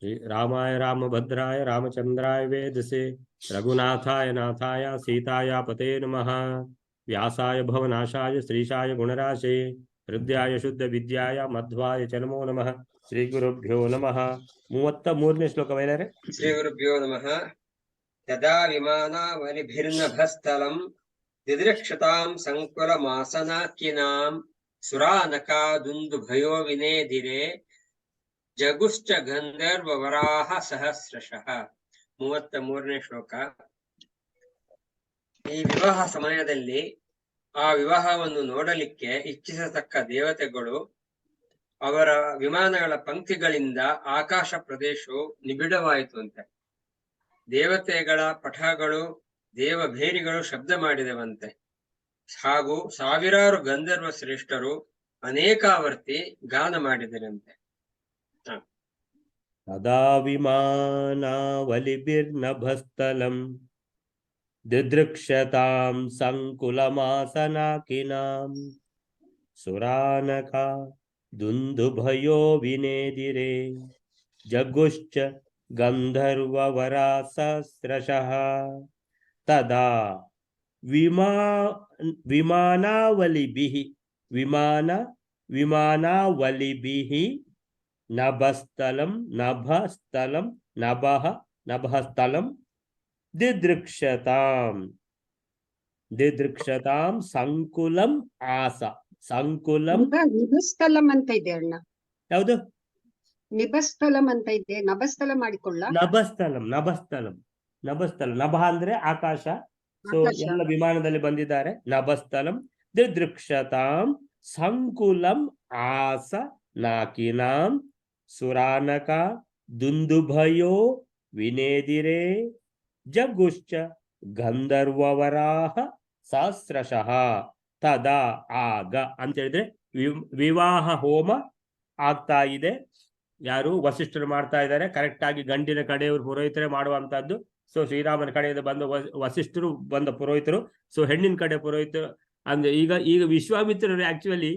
रामाय रामभद्राय रामचंद्राय वेदसे रघुनाथाय नाथाय सीताय पते नमः। व्यासाय भवनाशाय श्रीशाय गुणराशे हृदयाय शुद्ध विद्याय मध्वाय च नमो नमः। ಶ್ರೀ ಗುರುಭ್ಯೋ ನಮಃ. 33ನೇ ಶ್ಲೋಕ ಬೈಲಾರೆ. ಶ್ರೀ ಗುರುಭ್ಯೋ ನಮಃ. ತದಾ ವಿಮಾನಾವಲಿಭಿರ್ನಭಸ್ಥಲಂ ದಿದೃಕ್ಷತಾಂ ಸಂಕುಲಮಾಸನಾಕಿನಾಂ ಸುರಾನಕಾದುಂದುಭಯೋ ವಿನೇದಿರೆ ಜಗುಶ್ಚ ಗಂಧರ್ವವರಾಹ ಸಹಸ್ರಶಃ. 33ನೇ ಶ್ಲೋಕ. ಈ ವಿವಾಹ ಸಮಯದಲ್ಲಿ ಆ ವಿವಾಹವನ್ನು ನೋಡಲಿಕ್ಕೆ ಇಚ್ಛಿಸತಕ್ಕ ದೇವತೆಗಳು ಅವರ ವಿಮಾನಗಳ ಪಂಕ್ತಿಗಳಿಂದ ಆಕಾಶ ಪ್ರದೇಶವು ನಿಬಿಡವಾಯಿತು ಅಂತೆ. ದೇವತೆಗಳ ಪಠಗಳು ದೇವಭೇರಿಗಳು ಶಬ್ದ ಮಾಡಿದವಂತೆ. ಹಾಗೂ ಸಾವಿರಾರು ಗಂಧರ್ವ ಶ್ರೇಷ್ಠರು ಅನೇಕಾವರ್ತಿ ಗಾನ ಮಾಡಿದರಂತೆ. ತದಾ ವಿಮಾನಾವಲಿಭಿರ್ನಭಸ್ಥಲಂ ದಿದೃಕ್ಷತಾಂ ಸಂಕುಲಮಾಸನಾಕಿನಾಂ ಸುರಾನಕಾ ದುಂದುಭಯೋ ವಿನೇದಿರೆ ಜಗುಶ್ಚ ಗಂಧರ್ವವರಾಸಹಸ್ರಶಃ. ತದಾ ವಿಮಾನಾವಲಿಭಿಃ ನಭಸ್ಥಲಂ ದಿದೃಕ್ಷತಾಂ ಸಂಕುಲಂ ಆಸ ಸಂಕುಲಂ ನಿಭಸ್ಥಲಂ ಅಂತ ಇದೆ ಅಣ್ಣ. ಯಾವುದು? ನಿಭಸ್ಥಲಂ ಅಂತ ಇದೆ. ನಭಸ್ಥಲ ಮಾಡಿಕೊಳ್ಳ. ನಭಸ್ಥಲಂ ನಭ ಅಂದ್ರೆ ಆಕಾಶ. ಸೊ ಎಲ್ಲ ವಿಮಾನದಲ್ಲಿ ಬಂದಿದ್ದಾರೆ. ನಭಸ್ಥಲಂ ದಿದೃಕ್ಷತಾಂ ಸಂಕುಲಂ ಆಸ ನಾಕಿನಾಂ ಸುರಾನಕ ದುಂದುಭಯೋ ವಿನೇದಿರೆ ಜಗುಶ್ಚ ಗಂಧರ್ವವರಾಹ ಸಹಸ್ರಶಃ. ತದಾ ಆಗ ಅಂತ ಹೇಳಿದ್ರೆ ವಿವಾಹ ಹೋಮ ಆಗ್ತಾ ಇದೆ. ಯಾರು? ವಸಿಷ್ಠರು ಮಾಡ್ತಾ ಇದ್ದಾರೆ. ಕರೆಕ್ಟ್ ಆಗಿ ಗಂಡಿನ ಕಡೆಯವರು ಪುರೋಹಿತರೇ ಮಾಡುವಂತಹದ್ದು. ಸೊ ಶ್ರೀರಾಮನ ಕಡೆಯಿಂದ ಬಂದ ವಸಿಷ್ಠರು ಬಂದ ಪುರೋಹಿತರು. ಸೊ ಹೆಣ್ಣಿನ ಕಡೆ ಪುರೋಹಿತರು ಅಂದ್ರೆ ಈಗ ವಿಶ್ವಾಮಿತ್ರರು ಆಕ್ಚುಲಿ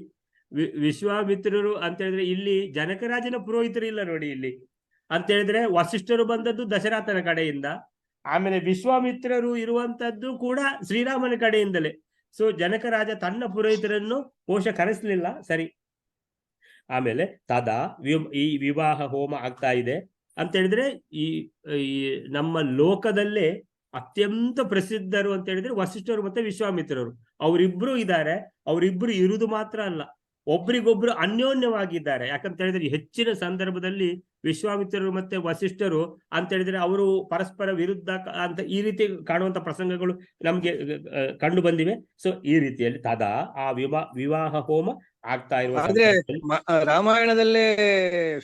ವಿಶ್ವಾಮಿತ್ರರು ಅಂತ ಹೇಳಿದ್ರೆ ಇಲ್ಲಿ ಜನಕರಾಜನ ಪುರೋಹಿತರು ಇಲ್ಲ ನೋಡಿ ಇಲ್ಲಿ ಅಂತ ಹೇಳಿದ್ರೆ. ವಸಿಷ್ಠರು ಬಂದದ್ದು ದಶರಥನ ಕಡೆಯಿಂದ, ಆಮೇಲೆ ವಿಶ್ವಾಮಿತ್ರರು ಇರುವಂತದ್ದು ಕೂಡ ಶ್ರೀರಾಮನ ಕಡೆಯಿಂದಲೇ. ಸೊ ಜನಕರಾಜ ತನ್ನ ಪುರೋಹಿತರನ್ನು ಕೋಶ ಕರೆಸಲಿಲ್ಲ. ಸರಿ. ಆಮೇಲೆ ತದಾ ಈ ವಿವಾಹ ಹೋಮ ಆಗ್ತಾ ಇದೆ ಅಂತ ಹೇಳಿದ್ರೆ ಈ ನಮ್ಮ ಲೋಕದಲ್ಲೇ ಅತ್ಯಂತ ಪ್ರಸಿದ್ಧರು ಅಂತ ಹೇಳಿದ್ರೆ ವಸಿಷ್ಠರು ಮತ್ತೆ ವಿಶ್ವಾಮಿತ್ರರು. ಅವರಿಬ್ರು ಇದ್ದಾರೆ. ಅವರಿಬ್ರು ಇರುವುದು ಮಾತ್ರ ಅಲ್ಲ, ಒಬ್ರಿಗೊಬ್ರು ಅನ್ಯೋನ್ಯವಾಗಿದ್ದಾರೆ. ಯಾಕಂತ ಹೇಳಿದ್ರೆ ಹೆಚ್ಚಿನ ಸಂದರ್ಭದಲ್ಲಿ ವಿಶ್ವಾಮಿತ್ರರು ಮತ್ತೆ ವಸಿಷ್ಠರು ಅಂತ ಹೇಳಿದ್ರೆ ಅವರು ಪರಸ್ಪರ ವಿರುದ್ಧ ಅಂತ ಈ ರೀತಿ ಕಾಣುವಂತ ಪ್ರಸಂಗಗಳು ನಮ್ಗೆ ಕಂಡು ಬಂದಿವೆ. ಸೊ ಈ ರೀತಿಯಲ್ಲಿ ತದಾ ಆ ವಿವಾಹ ಹೋಮ ಆಗ್ತಾ ಇರುವ ರಾಮಾಯಣದಲ್ಲೇ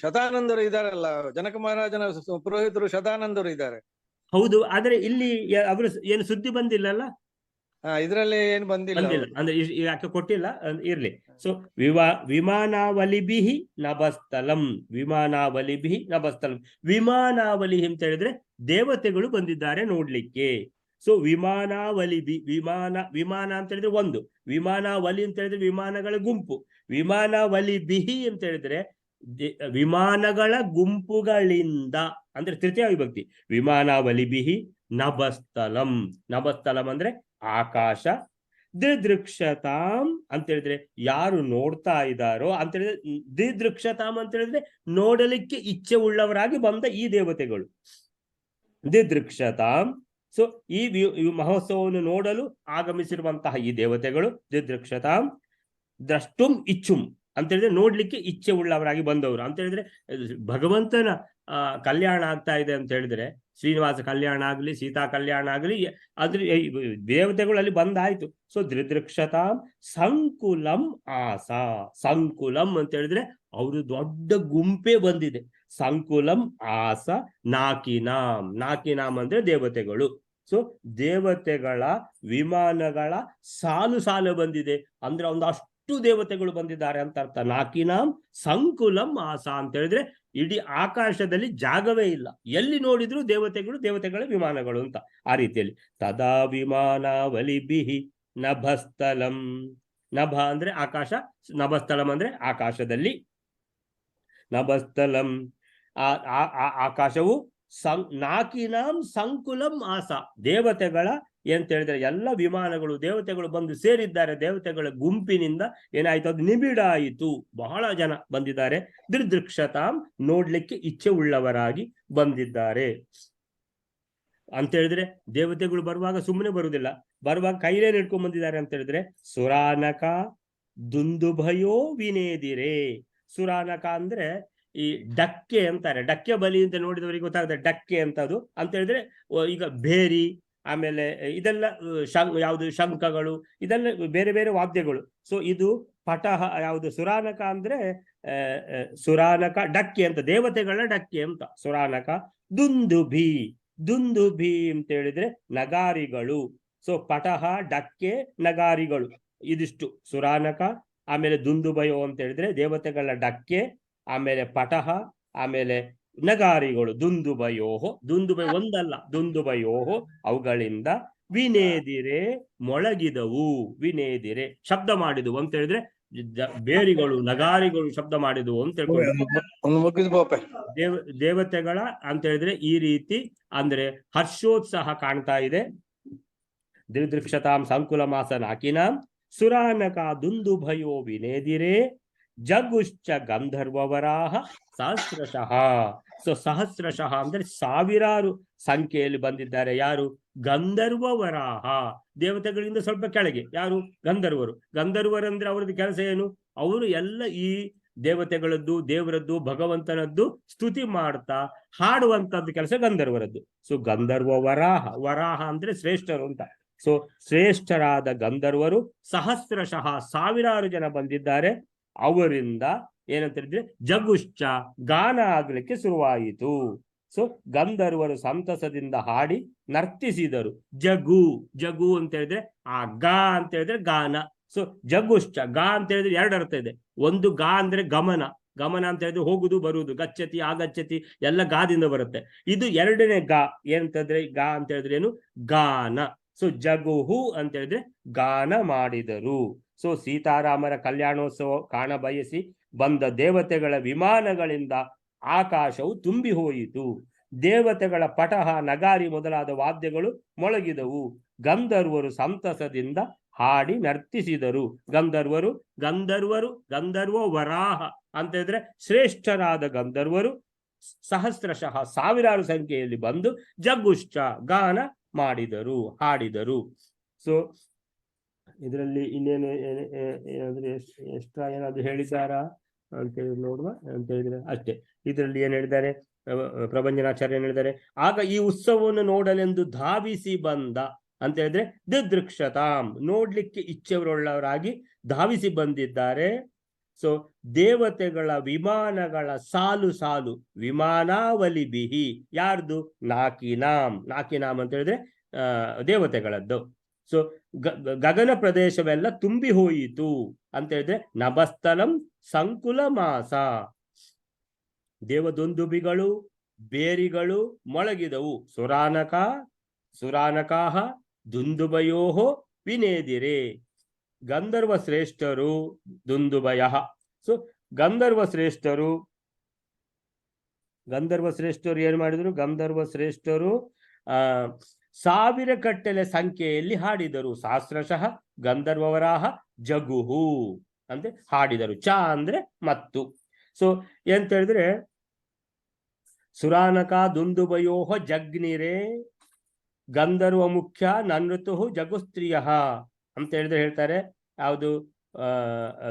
ಶತಾನಂದರು ಇದಾರಲ್ಲ, ಜನಕ ಮಹಾರಾಜನ ಪುರೋಹಿತರು ಶತಾನಂದರು ಇದ್ದಾರೆ. ಹೌದು, ಆದ್ರೆ ಇಲ್ಲಿ ಅವರು ಏನು ಸುದ್ದಿ ಬಂದಿಲ್ಲಲ್ಲ. ಇದ್ರಲ್ಲಿ ಏನು ಬಂದಿಲ್ಲ ಅಂದ್ರೆ ಯಾಕೆ ಕೊಟ್ಟಿಲ್ಲ, ಇರ್ಲಿ. ಸೊ ವಿಮಾನಾವಲಿಭಿಹಿ ನಭಸ್ಥಲಂ ವಿಮಾನಾವಲಿ ಅಂತ ಹೇಳಿದ್ರೆ ದೇವತೆಗಳು ಬಂದಿದ್ದಾರೆ ನೋಡ್ಲಿಕ್ಕೆ. ಸೊ ವಿಮಾನ ಅಂತ ಹೇಳಿದ್ರೆ ಒಂದು, ವಿಮಾನಾವಲಿ ಅಂತ ಹೇಳಿದ್ರೆ ವಿಮಾನಗಳ ಗುಂಪು. ವಿಮಾನಾವಲಿಭಿಹಿ ಅಂತ ಹೇಳಿದ್ರೆ ವಿಮಾನಗಳ ಗುಂಪುಗಳಿಂದ ಅಂದ್ರೆ ತೃತೀಯ ವಿಭಕ್ತಿ. ವಿಮಾನಾವಲಿಭಿಹಿ ನಭಸ್ಥಲಂ ಅಂದ್ರೆ ಆಕಾಶ. ದಿದೃಕ್ಷತಾಂ ಅಂತ ಹೇಳಿದ್ರೆ ಯಾರು ನೋಡ್ತಾ ಇದ್ದಾರೋ ಅಂತ ಹೇಳಿದ್ರೆ, ದಿದೃಕ್ಷತಾಂ ಅಂತ ಹೇಳಿದ್ರೆ ನೋಡಲಿಕ್ಕೆ ಇಚ್ಛೆ ಉಳ್ಳವರಾಗಿ ಬಂದ ಈ ದೇವತೆಗಳು. ದಿದೃಕ್ಷತಾಂ. ಸೊ ಈ ಮಹೋತ್ಸವವನ್ನು ನೋಡಲು ಆಗಮಿಸಿರುವಂತಹ ಈ ದೇವತೆಗಳು ದಿದೃಕ್ಷತಾಂ ದ್ರಷ್ಟುಂ ಇಚ್ಛುಂ ಅಂತ ಹೇಳಿದ್ರೆ ನೋಡ್ಲಿಕ್ಕೆ ಇಚ್ಛೆ ಉಳ್ಳವರಾಗಿ ಬಂದವರು ಅಂತ ಹೇಳಿದ್ರೆ ಭಗವಂತನ ಕಲ್ಯಾಣ ಆಗ್ತಾ ಇದೆ ಅಂತ ಹೇಳಿದ್ರೆ, ಶ್ರೀನಿವಾಸ ಕಲ್ಯಾಣ ಆಗ್ಲಿ, ಸೀತಾ ಕಲ್ಯಾಣ ಆಗ್ಲಿ, ಅದ್ರ ದೇವತೆಗಳು ಅಲ್ಲಿ ಬಂದಾಯ್ತು. ಸೊ ದಿದೃಕ್ಷತಾಂ ಸಂಕುಲಂ ಆಸ. ಸಂಕುಲಂ ಅಂತ ಹೇಳಿದ್ರೆ ಅವರು ದೊಡ್ಡ ಗುಂಪೇ ಬಂದಿದೆ. ಸಂಕುಲಂ ಆಸ ನಾಕಿನಾಂ ಅಂದ್ರೆ ದೇವತೆಗಳು. ಸೊ ದೇವತೆಗಳ ವಿಮಾನಗಳ ಸಾಲು ಬಂದಿದೆ ಅಂದ್ರೆ ಒಂದಷ್ಟು ದೇವತೆಗಳು ಬಂದಿದ್ದಾರೆ ಅಂತ ಅರ್ಥ. ನಾಕಿನಾಂ ಸಂಕುಲಂ ಆಸ ಅಂತ ಹೇಳಿದ್ರೆ ಇಡೀ ಆಕಾಶದಲ್ಲಿ ಜಾಗವೇ ಇಲ್ಲ, ಎಲ್ಲಿ ನೋಡಿದ್ರು ದೇವತೆಗಳ ವಿಮಾನಗಳು ಅಂತ ಆ ರೀತಿಯಲ್ಲಿ. ತದಾ ವಿಮಾನಾವಲಿಭಿಹಿ ನಭಸ್ಥಲಂ. ನಭ ಅಂದ್ರೆ ಆಕಾಶ, ನಭಸ್ಥಳಂ ಅಂದ್ರೆ ಆಕಾಶದಲ್ಲಿ. ನಭಸ್ಥಲಂ ಆಕಾಶವು ನಾಕಿನಾಂ ಸಂಕುಲಂ ಆಸ, ದೇವತೆಗಳ ಅಂತ ಹೇಳಿದ್ರೆ ಎಲ್ಲ ವಿಮಾನಗಳು ದೇವತೆಗಳು ಬಂದು ಸೇರಿದ್ದಾರೆ. ದೇವತೆಗಳ ಗುಂಪಿನಿಂದ ಏನಾಯ್ತು, ಅದು ನಿಬಿಡ ಆಯಿತು. ಬಹಳ ಜನ ಬಂದಿದ್ದಾರೆ. ದಿದೃಕ್ಷತಾಂ, ನೋಡ್ಲಿಕ್ಕೆ ಇಚ್ಛೆ ಉಳ್ಳವರಾಗಿ ಬಂದಿದ್ದಾರೆ ಅಂತ ಹೇಳಿದ್ರೆ, ದೇವತೆಗಳು ಬರುವಾಗ ಸುಮ್ಮನೆ ಬರುವುದಿಲ್ಲ. ಬರುವಾಗ ಕೈಲೇನ್ ಹಿಡ್ಕೊಂಡ್ ಬಂದಿದ್ದಾರೆ ಅಂತ ಹೇಳಿದ್ರೆ, ಸುರಾನಕ ದುಂದುಭಯೋ ವಿನೇದಿರೆ. ಸುರಾನಕ ಅಂದ್ರೆ ಈ ಡಕ್ಕೆ ಅಂತಾರೆ. ಡಕ್ಕೆ ಬಲಿ ಅಂತ ನೋಡಿದವರಿಗೆ ಗೊತ್ತಾಗುತ್ತೆ ಡಕ್ಕೆ ಅಂತದು ಅಂತ ಹೇಳಿದ್ರೆ. ಈಗ ಭೇರಿ, ಆಮೇಲೆ ಇದೆಲ್ಲ ಯಾವುದು ಶಂಖಗಳು, ಇದೆಲ್ಲ ಬೇರೆ ಬೇರೆ ವಾದ್ಯಗಳು. ಸೊ ಇದು ಪಟಹ ಯಾವುದು ಸುರಾನಕ ಅಂದ್ರೆ ಸುರಾನಕ ಡಕ್ಕೆ ಅಂತ, ದೇವತೆಗಳ ಡಕ್ಕೆ ಅಂತ ಸುರಾನಕ. ದುಂದುಭಿ, ದುಂದುಭಿ ಅಂತ ಹೇಳಿದ್ರೆ ನಗಾರಿಗಳು. ಸೊ ಪಟಹ, ಡಕ್ಕೆ, ನಗಾರಿಗಳು, ಇದಿಷ್ಟು ಸುರಾನಕ. ಆಮೇಲೆ ದುಂದುಭಯೋ ಅಂತ ಹೇಳಿದ್ರೆ ದೇವತೆಗಳ ಡಕ್ಕೆ, ಆಮೇಲೆ ಪಟಹ, ಆಮೇಲೆ ನಗಾರಿಗಳು. ದುಂದುಭಯೋಹೋ, ದುಂದುಭಯ ಒಂದಲ್ಲ, ದುಂದುಭಯೋಹೋ, ಅವುಗಳಿಂದ ವಿನೇದಿರೆ, ಮೊಳಗಿದವು. ವಿನೇದಿರೆ ಶಬ್ದ ಮಾಡಿದವು ಅಂತ ಹೇಳಿದ್ರೆ ಬೇರಿಗಳು, ನಗಾರಿಗಳು ಶಬ್ದ ಮಾಡಿದವು ಅಂತ ಹೇಳ್ಕೊಂಡು ದೇವತೆಗಳ ಅಂತ ಹೇಳಿದ್ರೆ ಈ ರೀತಿ ಅಂದ್ರೆ ಹರ್ಷೋತ್ಸಾಹ ಕಾಣ್ತಾ ಇದೆ. ದಿದೃಕ್ಷತಾಂ ಸಂಕುಲ ಮಾಸ ನಾಕಿನಾಂ ಸುರಾನಕ ದುಂದುಭಯೋ ವಿನೇದಿರೆ ಜಗುಶ್ಚ ಗಂಧರ್ವವರಾಹ ಸಹಸ್ರಶಃ. ಸೊ ಸಹಸ್ರಶಃ ಅಂದ್ರೆ ಸಾವಿರಾರು ಸಂಖ್ಯೆಯಲ್ಲಿ ಬಂದಿದ್ದಾರೆ. ಯಾರು? ಗಂಧರ್ವವರಾಹ, ದೇವತೆಗಳಿಂದ ಸ್ವಲ್ಪ ಕೆಳಗೆ. ಯಾರು? ಗಂಧರ್ವರು. ಗಂಧರ್ವರಂದ್ರೆ ಅವ್ರದ್ದು ಕೆಲಸ ಏನು? ಅವರು ಎಲ್ಲ ಈ ದೇವತೆಗಳದ್ದು, ದೇವರದ್ದು, ಭಗವಂತನದ್ದು ಸ್ತುತಿ ಮಾಡ್ತಾ ಹಾಡುವಂತದ್ದು ಕೆಲಸ ಗಂಧರ್ವರದ್ದು. ಸೊ ಗಂಧರ್ವ ವರಾಹ, ವರಾಹ ಅಂದ್ರೆ ಶ್ರೇಷ್ಠರು ಅಂತ. ಸೊ ಶ್ರೇಷ್ಠರಾದ ಗಂಧರ್ವರು ಸಹಸ್ರಶಃ ಸಾವಿರಾರು ಜನ ಬಂದಿದ್ದಾರೆ. ಅವರಿಂದ ಏನಂತ ಹೇಳಿದ್ರೆ ಜಗುಶ್ಚ ಗಾನ ಆಗ್ಲಿಕ್ಕೆ ಶುರುವಾಯಿತು. ಸೊ ಗಂಧರ್ವರು ಸಂತಸದಿಂದ ಹಾಡಿ ನರ್ತಿಸಿದರು. ಜಗು, ಜಗು ಅಂತ ಹೇಳಿದ್ರೆ ಆ ಗಾ ಅಂತ ಹೇಳಿದ್ರೆ ಗಾನ. ಸೊ ಜಗುಶ್ಚ, ಗಾ ಅಂತ ಹೇಳಿದ್ರೆ ಎರಡು ಅರ್ಥ ಇದೆ. ಒಂದು ಗಾ ಅಂದ್ರೆ ಗಮನ, ಗಮನ ಅಂತ ಹೇಳಿದ್ರೆ ಹೋಗುದು ಬರುವುದು, ಗಚ್ಚತಿ ಆಗಚ್ಚತಿ ಎಲ್ಲ ಗಾದಿಂದ ಬರುತ್ತೆ. ಇದು ಎರಡನೇ ಗಾ ಏನಂತಂದ್ರೆ, ಗಾ ಅಂತ ಹೇಳಿದ್ರೆ ಏನು? ಗಾನ. ಸೊ ಜಗುಹು ಅಂತ ಹೇಳಿದ್ರೆ ಗಾನ ಮಾಡಿದರು. ಸೊ ಸೀತಾರಾಮರ ಕಲ್ಯಾಣೋತ್ಸವ ಕಾಣ ಬಯಸಿ ಬಂದ ದೇವತೆಗಳ ವಿಮಾನಗಳಿಂದ ಆಕಾಶವು ತುಂಬಿ ಹೋಯಿತು. ದೇವತೆಗಳ ಪಟಹ, ನಗಾರಿ ಮೊದಲಾದ ವಾದ್ಯಗಳು ಮೊಳಗಿದವು. ಗಂಧರ್ವರು ಸಂತಸದಿಂದ ಹಾಡಿ ನರ್ತಿಸಿದರು. ಗಂಧರ್ವರು, ಗಂಧರ್ವ ವರಾಹ ಅಂತ ಹೇಳಿದ್ರೆ ಶ್ರೇಷ್ಠರಾದ ಗಂಧರ್ವರು ಸಹಸ್ರಶಃ ಸಾವಿರಾರು ಸಂಖ್ಯೆಯಲ್ಲಿ ಬಂದು ಜಗುಶ್ಚ ಗಾನ ಮಾಡಿದರು, ಹಾಡಿದರು. ಸೊ ಇದರಲ್ಲಿ ಇನ್ನೇನು ಏನಾದ್ರೆ ಎಕ್ಸ್ಟ್ರಾ ಏನಾದ್ರು ಹೇಳಿದ್ದಾರಾ ಅಂತ ಹೇಳಿ ನೋಡುವ ಅಂತ ಹೇಳಿದ್ರೆ ಅಷ್ಟೇ. ಇದರಲ್ಲಿ ಏನ್ ಹೇಳಿದ್ದಾರೆ, ಪ್ರಭಂಜನಾಚಾರ್ಯ ಏನ್ ಹೇಳಿದ್ದಾರೆ, ಆಗ ಈ ಉತ್ಸವವನ್ನು ನೋಡಲೆಂದು ಧಾವಿಸಿ ಬಂದ ಅಂತ ಹೇಳಿದ್ರೆ ದಿದೃಕ್ಷತಾಂ, ನೋಡ್ಲಿಕ್ಕೆ ಇಚ್ಛೆಯುಳ್ಳವರಾಗಿ ಧಾವಿಸಿ ಬಂದಿದ್ದಾರೆ. ಸೊ ದೇವತೆಗಳ ವಿಮಾನಗಳ ಸಾಲು ಸಾಲು, ವಿಮಾನಾವಲಿ ಬಿಹಿ, ಯಾರ್ದು? ನಾಕಿನಾಂ. ನಾಕಿನಾಂ ಅಂತ ಹೇಳಿದ್ರೆ ದೇವತೆಗಳದ್ದು. ಸೊ ಗಗನ ಪ್ರದೇಶವೆಲ್ಲ ತುಂಬಿ ಹೋಯಿತು ಅಂತ ಹೇಳಿದ್ರೆ ನಭಸ್ಥಲಂ ಸಂಕುಲ ಮಾಸ, ದೇವದುಂದುಬಿಗಳು, ಬೇರಿಗಳು ಮೊಳಗಿದವು. ಸುರಾನಕಾಹ ದುಂದುಭಯೋಹೋ ವಿನೇದಿರೆ. ಗಂಧರ್ವ ಶ್ರೇಷ್ಠರು ದುಂದುಭಯ. ಸೊ ಗಂಧರ್ವ ಶ್ರೇಷ್ಠರು ಏನ್ ಮಾಡಿದ್ರು? ಗಂಧರ್ವ ಶ್ರೇಷ್ಠರು ಸಾವಿರ ಕಟ್ಟಲೆ ಸಂಖ್ಯೆಯಲ್ಲಿ ಹಾಡಿದರು. ಸಹಸ್ರಶಃ ಗಂಧರ್ವವರಾಹ ಜಗುಹು ಅಂದ್ರೆ ಹಾಡಿದರು. ಚ ಅಂದ್ರೆ ಮತ್ತು. ಸೊ ಎಂತ ಹೇಳಿದ್ರೆ ಸುರಾನಕ ದುಂದುಭಯೋಹ ಜಗ್ನಿರೆ ಗಂಧರ್ವ ಮುಖ್ಯ ನನೃತು ಜಗುಸ್ತ್ರೀಯ ಅಂತ ಹೇಳಿದ್ರೆ ಹೇಳ್ತಾರೆ. ಯಾವುದು?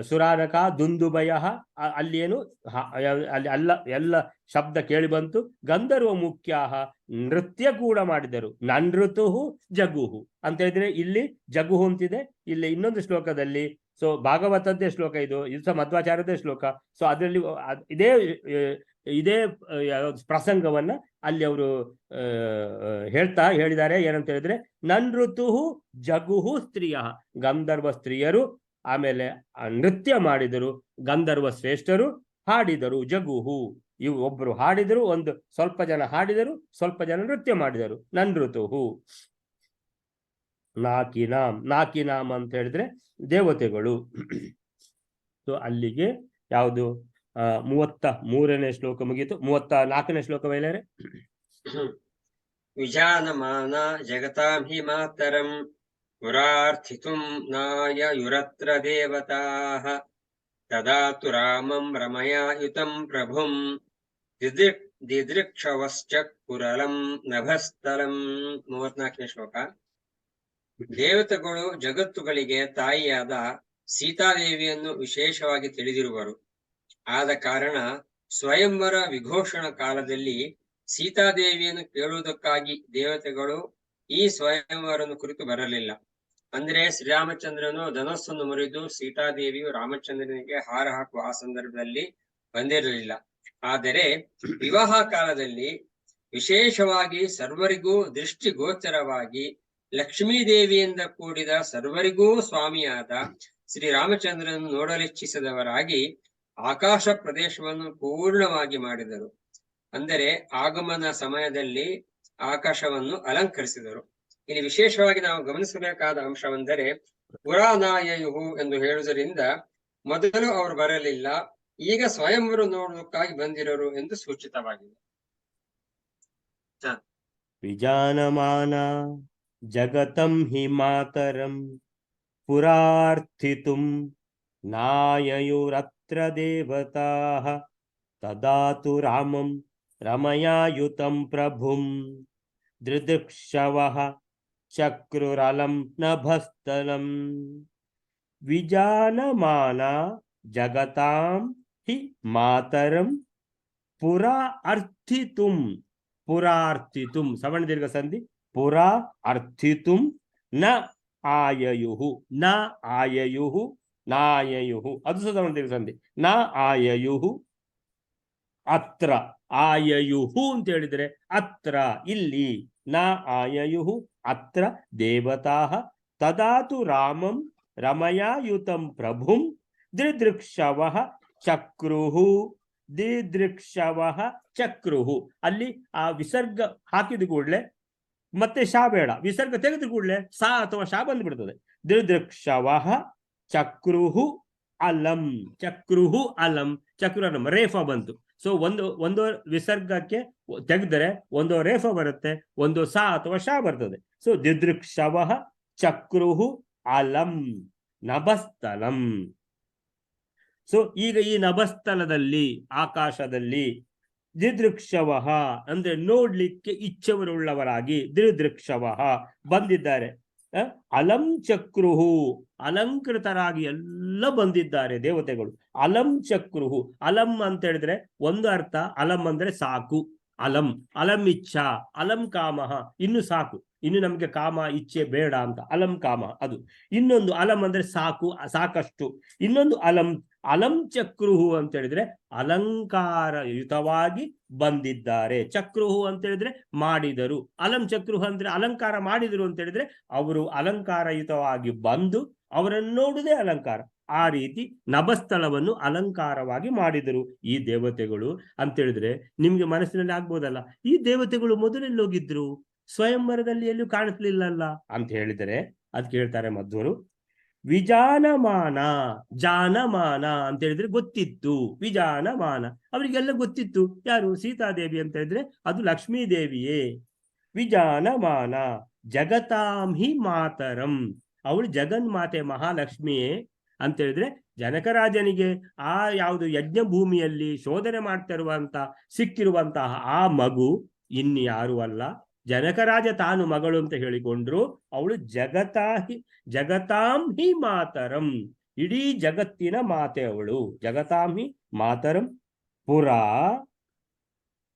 ಸುರಾನಕ ದುಂದುಭಯ, ಅಲ್ಲಿ ಏನು ಅಲ್ಲಿ ಅಲ್ಲ, ಎಲ್ಲ ಶಬ್ದ ಕೇಳಿ ಬಂತು. ಗಂಧರ್ವ ಮುಖ್ಯ ನೃತ್ಯ ಕೂಡ ಮಾಡಿದರು. ನನೃತು ಜಗುಹು ಅಂತ ಹೇಳಿದ್ರೆ ಇಲ್ಲಿ ಜಗುಹು ಅಂತಿದೆ. ಇಲ್ಲಿ ಇನ್ನೊಂದು ಶ್ಲೋಕದಲ್ಲಿ, ಸೊ ಭಾಗವತದ್ದೇ ಶ್ಲೋಕ ಇದು ಸಹ ಮಧ್ವಾಚಾರ್ಯದೇ ಶ್ಲೋಕ. ಸೊ ಅದರಲ್ಲಿ ಇದೇ ಪ್ರಸಂಗವನ್ನ ಅಲ್ಲಿ ಅವರು ಹೇಳಿದ್ದಾರೆ. ಏನಂತ ಹೇಳಿದ್ರೆ ನನೃತು ಜಗುಹು ಸ್ತ್ರೀಯ, ಗಂಧರ್ವ ಸ್ತ್ರೀಯರು ಆಮೇಲೆ ನೃತ್ಯ ಮಾಡಿದರು. ಗಂಧರ್ವ ಶ್ರೇಷ್ಠರು ಹಾಡಿದರು. ಜಗುಹು, ಇವು ಒಬ್ರು ಹಾಡಿದರು, ಒಂದು ಸ್ವಲ್ಪ ಜನ ಹಾಡಿದರು, ಸ್ವಲ್ಪ ಜನ ನೃತ್ಯ ಮಾಡಿದರು. ನನೃತು ನಾಕಿನಾಂ. ನಾಕಿನಾಂ ಅಂತ ಹೇಳಿದ್ರೆ ದೇವತೆಗಳು. ಸೊ ಅಲ್ಲಿಗೆ ಯಾವುದು 33ನೇ ಶ್ಲೋಕ ಮುಗೀತು. 34ನೇ ಶ್ಲೋಕ ಬಯಲಾರೆ. ವಿಜಾನಮಾನ ಜಗತಾಂ ಹಿ ಮಾತರಂ ಪುರಾರ್ಥಿತುಂ ನಾಯಯುರತ್ರ ದೇವತಾಃ ತದಾ ತು ರಾಮಂ ರಮಯಾಯುತಂ ಪ್ರಭುಂ ದಿದೃಕ್ಷವಶ್ಚ ಕುರಲಂ ನಭಸ್ಥಲಂ. 34ನೇ ಶ್ಲೋಕ. ದೇವತೆಗಳು ಜಗತ್ತುಗಳಿಗೆ ತಾಯಿಯಾದ ಸೀತಾದೇವಿಯನ್ನು ವಿಶೇಷವಾಗಿ ತಿಳಿದಿರುವರು. ಆದ ಕಾರಣ ಸ್ವಯಂವರ ವಿಘೋಷಣ ಕಾಲದಲ್ಲಿ ಸೀತಾದೇವಿಯನ್ನು ಕೇಳುವುದಕ್ಕಾಗಿ ದೇವತೆಗಳು ಈ ಸ್ವಯಂವರನ್ನು ಕುರಿತು ಬರಲಿಲ್ಲ. ಅಂದ್ರೆ ಶ್ರೀರಾಮಚಂದ್ರನು ಧನಸ್ಸನ್ನು ಮುರಿದು ಸೀತಾದೇವಿಯು ರಾಮಚಂದ್ರನಿಗೆ ಹಾರ ಹಾಕುವ ಆ ಸಂದರ್ಭದಲ್ಲಿ ಬಂದಿರಲಿಲ್ಲ. ಆದರೆ ವಿವಾಹ ಕಾಲದಲ್ಲಿ ವಿಶೇಷವಾಗಿ ಸರ್ವರಿಗೂ ದೃಷ್ಟಿಗೋಚರವಾಗಿ ಲಕ್ಷ್ಮೀದೇವಿಯಿಂದ ಕೂಡಿದ ಸರ್ವರಿಗೂ ಸ್ವಾಮಿಯಾದ ಶ್ರೀರಾಮಚಂದ್ರನನ್ನು ನೋಡಲಿಚ್ಛಿಸಿದವರಾಗಿ ಆಕಾಶ ಪ್ರದೇಶವನ್ನು ಪೂರ್ಣವಾಗಿ ಮಾಡಿದರು. ಅಂದರೆ ಆಗಮನ ಸಮಯದಲ್ಲಿ ಆಕಾಶವನ್ನು ಅಲಂಕರಿಸಿದರು. ಇಲ್ಲಿ ವಿಶೇಷವಾಗಿ ನಾವು ಗಮನಿಸಬೇಕಾದ ಅಂಶವೆಂದರೆ ಪುರಾನಾಯಯುಹು ಎಂದು ಹೇಳುವುದರಿಂದ ಮೊದಲು ಅವರು ಬರಲಿಲ್ಲ, ಈಗ ಸ್ವಯಂವರು ನೋಡುವುದಕ್ಕಾಗಿ ಬಂದಿರೋರು ಎಂದು ಸೂಚಿತವಾಗಿದೆ. ವಿಜಾನಮಾನ ಜಗತಂ ಹಿ ಮಾತರಂ ಪುರಾರ್ಥಿತುಂ ನಾಯಯುರತ್ರ ದೇವತಾಃ ತದಾ ತು ರಾಮಂ ರಮಯಾಯುತಂ ಪ್ರಭುಂ ದೃದೃಕ್ಷವಃ ಚಕ್ರುರಲಂ ನಭಸ್ಥಲಂ. ವಿಜಾನಮಾನ ಜಗತಾಂ ಹಿ ಮಾತರಂ ಪುರಾ ಅರ್ಥಿತುಂ. ಪುರಾರ್ಥಿತುಂ ಸವರ್ಣ ದೀರ್ಘ ಸಂಧಿ. ಪುರಾ ಅರ್ಥಿತುಂ ನ ಆಯಯುಹು. ನ ಆಯಯುಹು ನಾಯಯುಹು ಅದು ಸವರ್ಣ ದೀರ್ಘ ಸಂಧಿ. ನ ಆಯಯುಹು ಅತ್ರ. ಆಯಯುಹು ಅಂತ ಹೇಳಿದ್ರೆ ಅತ್ರ, ಇಲ್ಲಿ. ನ ಆಯಯುಹು ಅತ್ರ ದೇವತಾಃ ತದಾತು ರಾಮಂ ರಮಯಾಯುತಂ ಪ್ರಭುಂ ದಿದೃಕ್ಷವಃ ಚಕ್ರುಹು. ದಿದೃಕ್ಷವಃ ಚಕ್ರುಹು. ಅಲ್ಲಿ ಆ ವಿಸರ್ಗ ಹಾಕಿದ ಕೂಡಲೇ ಮತ್ತೆ ಶಾ ಬೇಡ, ವಿಸರ್ಗ ತೆಗೆದ ಕೂಡಲೇ ಸಾ ಅಥವಾ ಶಾ ಬಂದ್ಬಿಡ್ತದೆ. ದಿದೃಕ್ಷವಃ ಚಕ್ರುಹು ಅಲಂ. ಚಕ್ರುಹು ಅಲಂ. ಚಕ್ರು ಅಲಂ ರೇಫ ಬಂತು. ಸೊ ಒಂದು ವಿಸರ್ಗಕ್ಕೆ ತೆಗೆದರೆ ಒಂದು ರೇಫ ಬರುತ್ತೆ, ಒಂದು ಸಾ ಅಥವಾ ಶಾ ಬರ್ತದೆ. ಸೊ ದಿದೃಕ್ಷವಃ ಚಕ್ರುಹು ಅಲಂ ನಭಸ್ಥಲಂ. ಸೊ ಈಗ ಈ ನಭಸ್ಥಲದಲ್ಲಿ ಆಕಾಶದಲ್ಲಿ ದಿದೃಕ್ಷವಃ ಅಂದ್ರೆ ನೋಡ್ಲಿಕ್ಕೆ ಇಚ್ಛೆವರುಳ್ಳವರಾಗಿ ದಿದೃಕ್ಷವಃ ಬಂದಿದ್ದಾರೆ. ಅಲಂ ಚಕ್ರುಹು ಅಲಂಕೃತರಾಗಿ ಎಲ್ಲ ಬಂದಿದ್ದಾರೆ ದೇವತೆಗಳು. ಅಲಂ ಚಕ್ರುಹು. ಅಲಂ ಅಂತ ಹೇಳಿದ್ರೆ ಒಂದು ಅರ್ಥ ಅಲಂ ಅಂದ್ರೆ ಸಾಕು. ಅಲಂ ಅಲಂ ಇಚ್ಛಾ, ಅಲಂ ಕಾಮಃ ಇನ್ನು ಸಾಕು, ಇನ್ನು ನಮ್ಗೆ ಕಾಮ ಇಚ್ಛೆ ಬೇಡ ಅಂತ ಅಲಂ ಕಾಮ ಅದು. ಇನ್ನೊಂದು ಅಲಂ ಅಂದ್ರೆ ಸಾಕು, ಸಾಕಷ್ಟು. ಇನ್ನೊಂದು ಅಲಂ ಅಲಂ ಚಕ್ರುಹು ಅಂತ ಹೇಳಿದ್ರೆ ಅಲಂಕಾರಯುತವಾಗಿ ಬಂದಿದ್ದಾರೆ. ಚಕ್ರುಹು ಅಂತ ಹೇಳಿದ್ರೆ ಮಾಡಿದರು. ಅಲಂ ಚಕ್ರುಹು ಅಂದ್ರೆ ಅಲಂಕಾರ ಮಾಡಿದರು ಅಂತ ಹೇಳಿದ್ರೆ ಅವರು ಅಲಂಕಾರಯುತವಾಗಿ ಬಂದು ಅವರನ್ನು ನೋಡುವುದೇ ಅಲಂಕಾರ. ಆ ರೀತಿ ನಭಸ್ಥಳವನ್ನು ಅಲಂಕಾರವಾಗಿ ಮಾಡಿದರು ಈ ದೇವತೆಗಳು ಅಂತ ಹೇಳಿದ್ರೆ ನಿಮ್ಗೆ ಮನಸ್ಸಿನಲ್ಲಿ ಆಗ್ಬೋದಲ್ಲ, ಈ ದೇವತೆಗಳು ಮೊದಲೆಲ್ಲಿ ಹೋಗಿದ್ರು, ಸ್ವಯಂವರದಲ್ಲಿ ಎಲ್ಲೂ ಕಾಣಿಸ್ಲಿಲ್ಲಲ್ಲ ಅಂತ ಹೇಳಿದರೆ ಅದಕ್ಕೆ ಹೇಳ್ತಾರೆ ಮಧ್ವರು, ವಿಜಾನಮಾನ. ಜಾನಮಾನ ಅಂತ ಹೇಳಿದ್ರೆ ಗೊತ್ತಿತ್ತು. ವಿಜಾನಮಾನ ಅವರಿಗೆಲ್ಲ ಗೊತ್ತಿತ್ತು. ಯಾರು? ಸೀತಾದೇವಿ ಅಂತ ಹೇಳಿದ್ರೆ ಅದು ಲಕ್ಷ್ಮೀ ದೇವಿಯೇ. ವಿಜಾನಮಾನ ಜಗತಾಂ ಹಿ ಮಾತರಂ, ಅವಳು ಜಗನ್ಮಾತೆ ಮಹಾಲಕ್ಷ್ಮಿಯೇ ಅಂತ ಹೇಳಿದ್ರೆ ಜನಕರಾಜನಿಗೆ ಆ ಯಾವುದು ಯಜ್ಞ ಭೂಮಿಯಲ್ಲಿ ಶೋಧನೆ ಮಾಡ್ತಾ ಇರುವಂತ ಸಿಕ್ಕಿರುವಂತಹ ಆ ಮಗು ಇನ್ಯಾರು ಅಲ್ಲ, ಜನಕರಾಜ ತಾನು ಮಗಳು ಅಂತ ಹೇಳಿಕೊಂಡ್ರು. ಅವಳು ಜಗತಾಂ ಹಿ ಮಾತರಂ, ಇಡೀ ಜಗತ್ತಿನ ಮಾತೆ ಅವಳು. ಜಗತಾಂ ಹಿ ಮಾತರಂ ಪುರಾ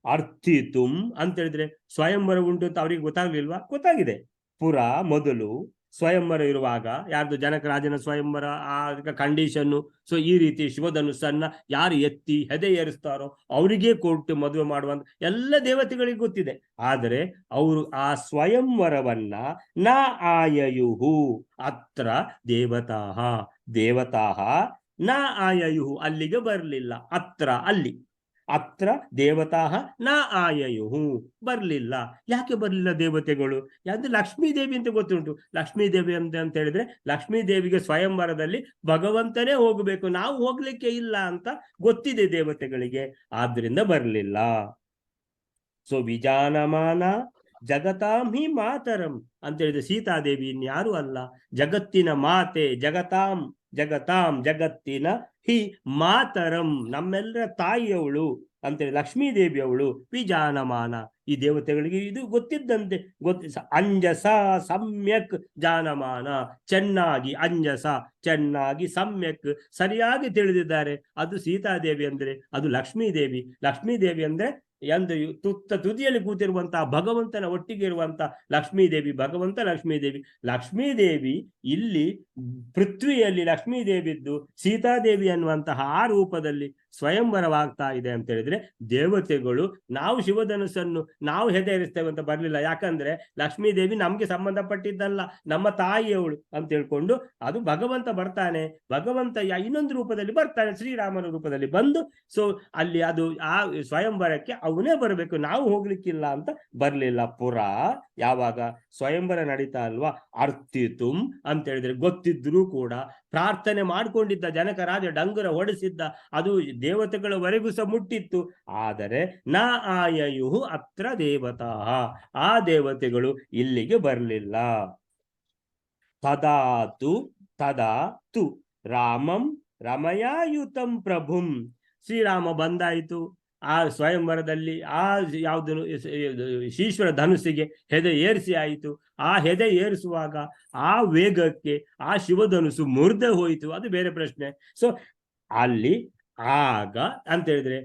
ಅರ್ಥಿತುಂ ಅಂತ ಹೇಳಿದ್ರೆ ಸ್ವಯಂವರ ಉಂಟು ಅಂತ ಅವ್ರಿಗೆ ಗೊತ್ತಾಗ್ಲಿಲ್ವಾ? ಗೊತ್ತಾಗಿದೆ. ಪುರ ಮೊದಲು ಸ್ವಯಂವರ ಇರುವಾಗ ಯಾರ್ದು ಜನಕರಾಜನ ಸ್ವಯಂವರ ಆ ಕಂಡೀಷನ್ನು. ಸೊ ಈ ರೀತಿ ಶಿವಧನುಸ್ಸನ್ನ ಯಾರು ಎತ್ತಿ ಹೆದೆ ಏರಿಸ್ತಾರೋ ಅವರಿಗೆ ಕೊಟ್ಟು ಮದುವೆ ಮಾಡುವಂತ ಎಲ್ಲ ದೇವತೆಗಳಿಗೆ ಗೊತ್ತಿದೆ. ಆದರೆ ಅವರು ಆ ಸ್ವಯಂವರವನ್ನ ನ ಆಯಯುಹು ಅತ್ರ ದೇವತಾಹ ನ ಆಯಯುಹು ಅಲ್ಲಿಗೆ ಬರಲಿಲ್ಲ. ಅತ್ರ ಅಲ್ಲಿ ಅತ್ರ ದೇವತಾ ನ ಆಯಯುಹು, ಬರ್ಲಿಲ್ಲ. ಯಾಕೆ ಬರ್ಲಿಲ್ಲ ದೇವತೆಗಳು? ಯಾವ್ದು ಲಕ್ಷ್ಮೀ ದೇವಿ ಅಂತ ಗೊತ್ತುಂಟು. ಲಕ್ಷ್ಮೀ ದೇವಿ ಅಂತ ಹೇಳಿದ್ರೆ ಲಕ್ಷ್ಮೀ ದೇವಿಗೆ ಸ್ವಯಂವರದಲ್ಲಿ ಭಗವಂತನೇ ಹೋಗಬೇಕು, ನಾವು ಹೋಗ್ಲಿಕ್ಕೆ ಇಲ್ಲ ಅಂತ ಗೊತ್ತಿದೆ ದೇವತೆಗಳಿಗೆ, ಆದ್ರಿಂದ ಬರ್ಲಿಲ್ಲ. ಸೊ ವಿಜಾನಮಾನ ಜಗತಾಂ ಹಿ ಮಾತರಂ ಅಂತ ಹೇಳಿದ್ರೆ ಸೀತಾದೇವಿ ಇನ್ಯಾರು ಅಲ್ಲ, ಜಗತ್ತಿನ ಮಾತೆ, ಜಗತಾಂ ಜಗತ್ತಿನ ಹಿ ಮಾತರಂ, ನಮ್ಮೆಲ್ಲರ ತಾಯಿಯವಳು ಅಂತೇಳಿ ಲಕ್ಷ್ಮೀ ದೇವಿಯವಳು. ವಿಜಾನಮಾನ, ಈ ದೇವತೆಗಳಿಗೆ ಇದು ಗೊತ್ತಿದ್ದಂತೆ, ಅಂಜಸ ಸಮ್ಯಕ್ ಜಾನಮಾನ, ಚೆನ್ನಾಗಿ, ಅಂಜಸ ಚೆನ್ನಾಗಿ, ಸಮ್ಯಕ್ ಸರಿಯಾಗಿ ತಿಳಿದಿದ್ದಾರೆ. ಅದು ಸೀತಾದೇವಿ ಅಂದ್ರೆ ಅದು ಲಕ್ಷ್ಮೀ ದೇವಿ. ಲಕ್ಷ್ಮೀ ದೇವಿ ಅಂದ್ರೆ ಎಂದು ತುದಿಯಲ್ಲಿ ಕೂತಿರುವಂತಹ ಭಗವಂತನ ಒಟ್ಟಿಗೆ ಇರುವಂತಹ ಲಕ್ಷ್ಮೀ ದೇವಿ, ಭಗವಂತ ಲಕ್ಷ್ಮೀ ದೇವಿ. ಲಕ್ಷ್ಮೀ ದೇವಿ ಇಲ್ಲಿ ಪೃಥ್ವಿಯಲ್ಲಿ ಲಕ್ಷ್ಮೀ ದೇವಿದ್ದು ಸೀತಾದೇವಿ ಅನ್ನುವಂತಹ ಆ ರೂಪದಲ್ಲಿ ಸ್ವಯಂವರವಾಗ್ತಾ ಇದೆ ಅಂತ ಹೇಳಿದ್ರೆ, ದೇವತೆಗಳು ನಾವು ಶಿವಧನುಸ್ಸನ್ನು ನಾವು ಹೆದರಿಸ್ತೇವೆ ಅಂತ ಬರ್ಲಿಲ್ಲ. ಯಾಕಂದ್ರೆ ಲಕ್ಷ್ಮೀ ದೇವಿ ನಮ್ಗೆ ಸಂಬಂಧಪಟ್ಟಿದ್ದಲ್ಲ, ನಮ್ಮ ತಾಯಿಯವಳು ಅಂತ ಹೇಳ್ಕೊಂಡು ಅದು ಭಗವಂತ ಬರ್ತಾನೆ. ಭಗವಂತ ಇನ್ನೊಂದು ರೂಪದಲ್ಲಿ ಬರ್ತಾನೆ, ಶ್ರೀರಾಮನ ರೂಪದಲ್ಲಿ ಬಂದು, ಸೊ ಅಲ್ಲಿ ಅದು ಆ ಸ್ವಯಂವರಕ್ಕೆ ಅವನೇ ಬರಬೇಕು, ನಾವು ಹೋಗ್ಲಿಕ್ಕಿಲ್ಲ ಅಂತ ಬರ್ಲಿಲ್ಲ. ಪುರ ಯಾವಾಗ ಸ್ವಯಂವರ ನಡೀತಾ ಅಲ್ವಾ, ಅರ್ಥಿತುಂ ಅಂತ ಹೇಳಿದ್ರೆ ಗೊತ್ತಿದ್ರು ಕೂಡ ಪ್ರಾರ್ಥನೆ ಮಾಡ್ಕೊಂಡಿದ್ದ ಜನಕ ರಾಜ, ಡಂಗುರ ಹೊಡೆಸಿದ್ದ, ಅದು ದೇವತೆಗಳವರೆಗೂ ಸಹ ಮುಟ್ಟಿತ್ತು. ಆದರೆ ನ ಆಯಯುಹು ಅತ್ರ ದೇವತಾ, ಆ ದೇವತೆಗಳು ಇಲ್ಲಿಗೆ ಬರಲಿಲ್ಲ. ತದಾತು ರಾಮಂ ರಮಯಾಯುತಂ ಪ್ರಭುಂ, ಶ್ರೀರಾಮ ಬಂದಾಯಿತು ಆ ಸ್ವಯಂವರದಲ್ಲಿ, ಆ ಯಾವುದು ಶೀಶ್ವರ ಧನುಸ್ಸಿಗೆ ಹೆದೆ ಏರಿಸಿ ಆಯಿತು. ಆ ಹೆದೆ ಏರಿಸುವಾಗ ಆ ವೇಗಕ್ಕೆ ಆ ಶಿವಧನುಸ್ಸು ಮುರಿದೇ ಹೋಯಿತು, ಅದು ಬೇರೆ ಪ್ರಶ್ನೆ. ಸೊ ಅಲ್ಲಿ ಆಗ ಅಂತ ಹೇಳಿದ್ರೆ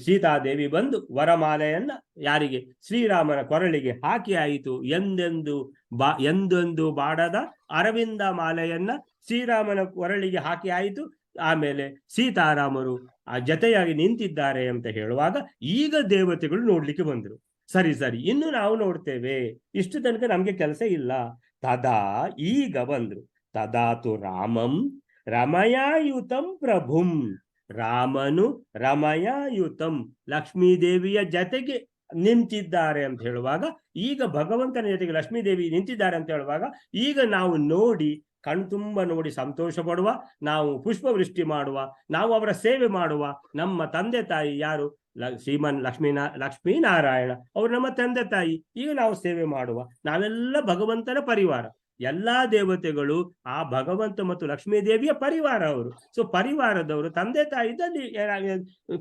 ಸೀತಾದೇವಿ ಬಂದು ವರಮಾಲೆಯನ್ನ ಯಾರಿಗೆ, ಶ್ರೀರಾಮನ ಕೊರಳಿಗೆ ಹಾಕಿ ಆಯಿತು. ಎಂದೆಂದು ಬಾಡದ ಅರವಿಂದ ಮಾಲೆಯನ್ನ ಶ್ರೀರಾಮನ ಕೊರಳಿಗೆ ಹಾಕಿ ಆಯಿತು. ಆಮೇಲೆ ಸೀತಾರಾಮರು ಆ ಜತೆಯಾಗಿ ನಿಂತಿದ್ದಾರೆ ಅಂತ ಹೇಳುವಾಗ ಈಗ ದೇವತೆಗಳು ನೋಡ್ಲಿಕ್ಕೆ ಬಂದ್ರು. ಸರಿ ಇನ್ನು ನಾವು ನೋಡ್ತೇವೆ, ಇಷ್ಟು ತನಕ ನಮ್ಗೆ ಕೆಲಸ ಇಲ್ಲ. ತದಾ ಈಗ ಬಂದ್ರು. ತದಾತು ರಾಮಂ ರಮಯಾಯುತಂ ಪ್ರಭುಂ, ರಾಮನು ರಮಯಾಯುತಂ ಲಕ್ಷ್ಮೀದೇವಿಯ ಜತೆಗೆ ನಿಂತಿದ್ದಾರೆ ಅಂತ ಹೇಳುವಾಗ, ಈಗ ಭಗವಂತನ ಜೊತೆಗೆ ಲಕ್ಷ್ಮೀದೇವಿ ನಿಂತಿದ್ದಾರೆ ಅಂತ ಹೇಳುವಾಗ ಈಗ ನಾವು ನೋಡಿ ಕಣ್ತುಂಬ ನೋಡಿ ಸಂತೋಷ ಪಡುವ, ನಾವು ಪುಷ್ಪವೃಷ್ಟಿ ಮಾಡುವ, ನಾವು ಅವರ ಸೇವೆ ಮಾಡುವ. ನಮ್ಮ ತಂದೆ ತಾಯಿ ಯಾರು, ಶ್ರೀಮನ್ ಲಕ್ಷ್ಮೀನಾರಾಯಣ ಅವರು ನಮ್ಮ ತಂದೆ ತಾಯಿ. ಈಗ ನಾವು ಸೇವೆ ಮಾಡುವ, ನಾವೆಲ್ಲ ಭಗವಂತನ ಪರಿವಾರ. ಎಲ್ಲಾ ದೇವತೆಗಳು ಆ ಭಗವಂತ ಮತ್ತು ಲಕ್ಷ್ಮೀ ದೇವಿಯ ಪರಿವಾರ ಅವರು. ಸೊ ಪರಿವಾರದವರು ತಂದೆ ತಾಯಿದಲ್ಲಿ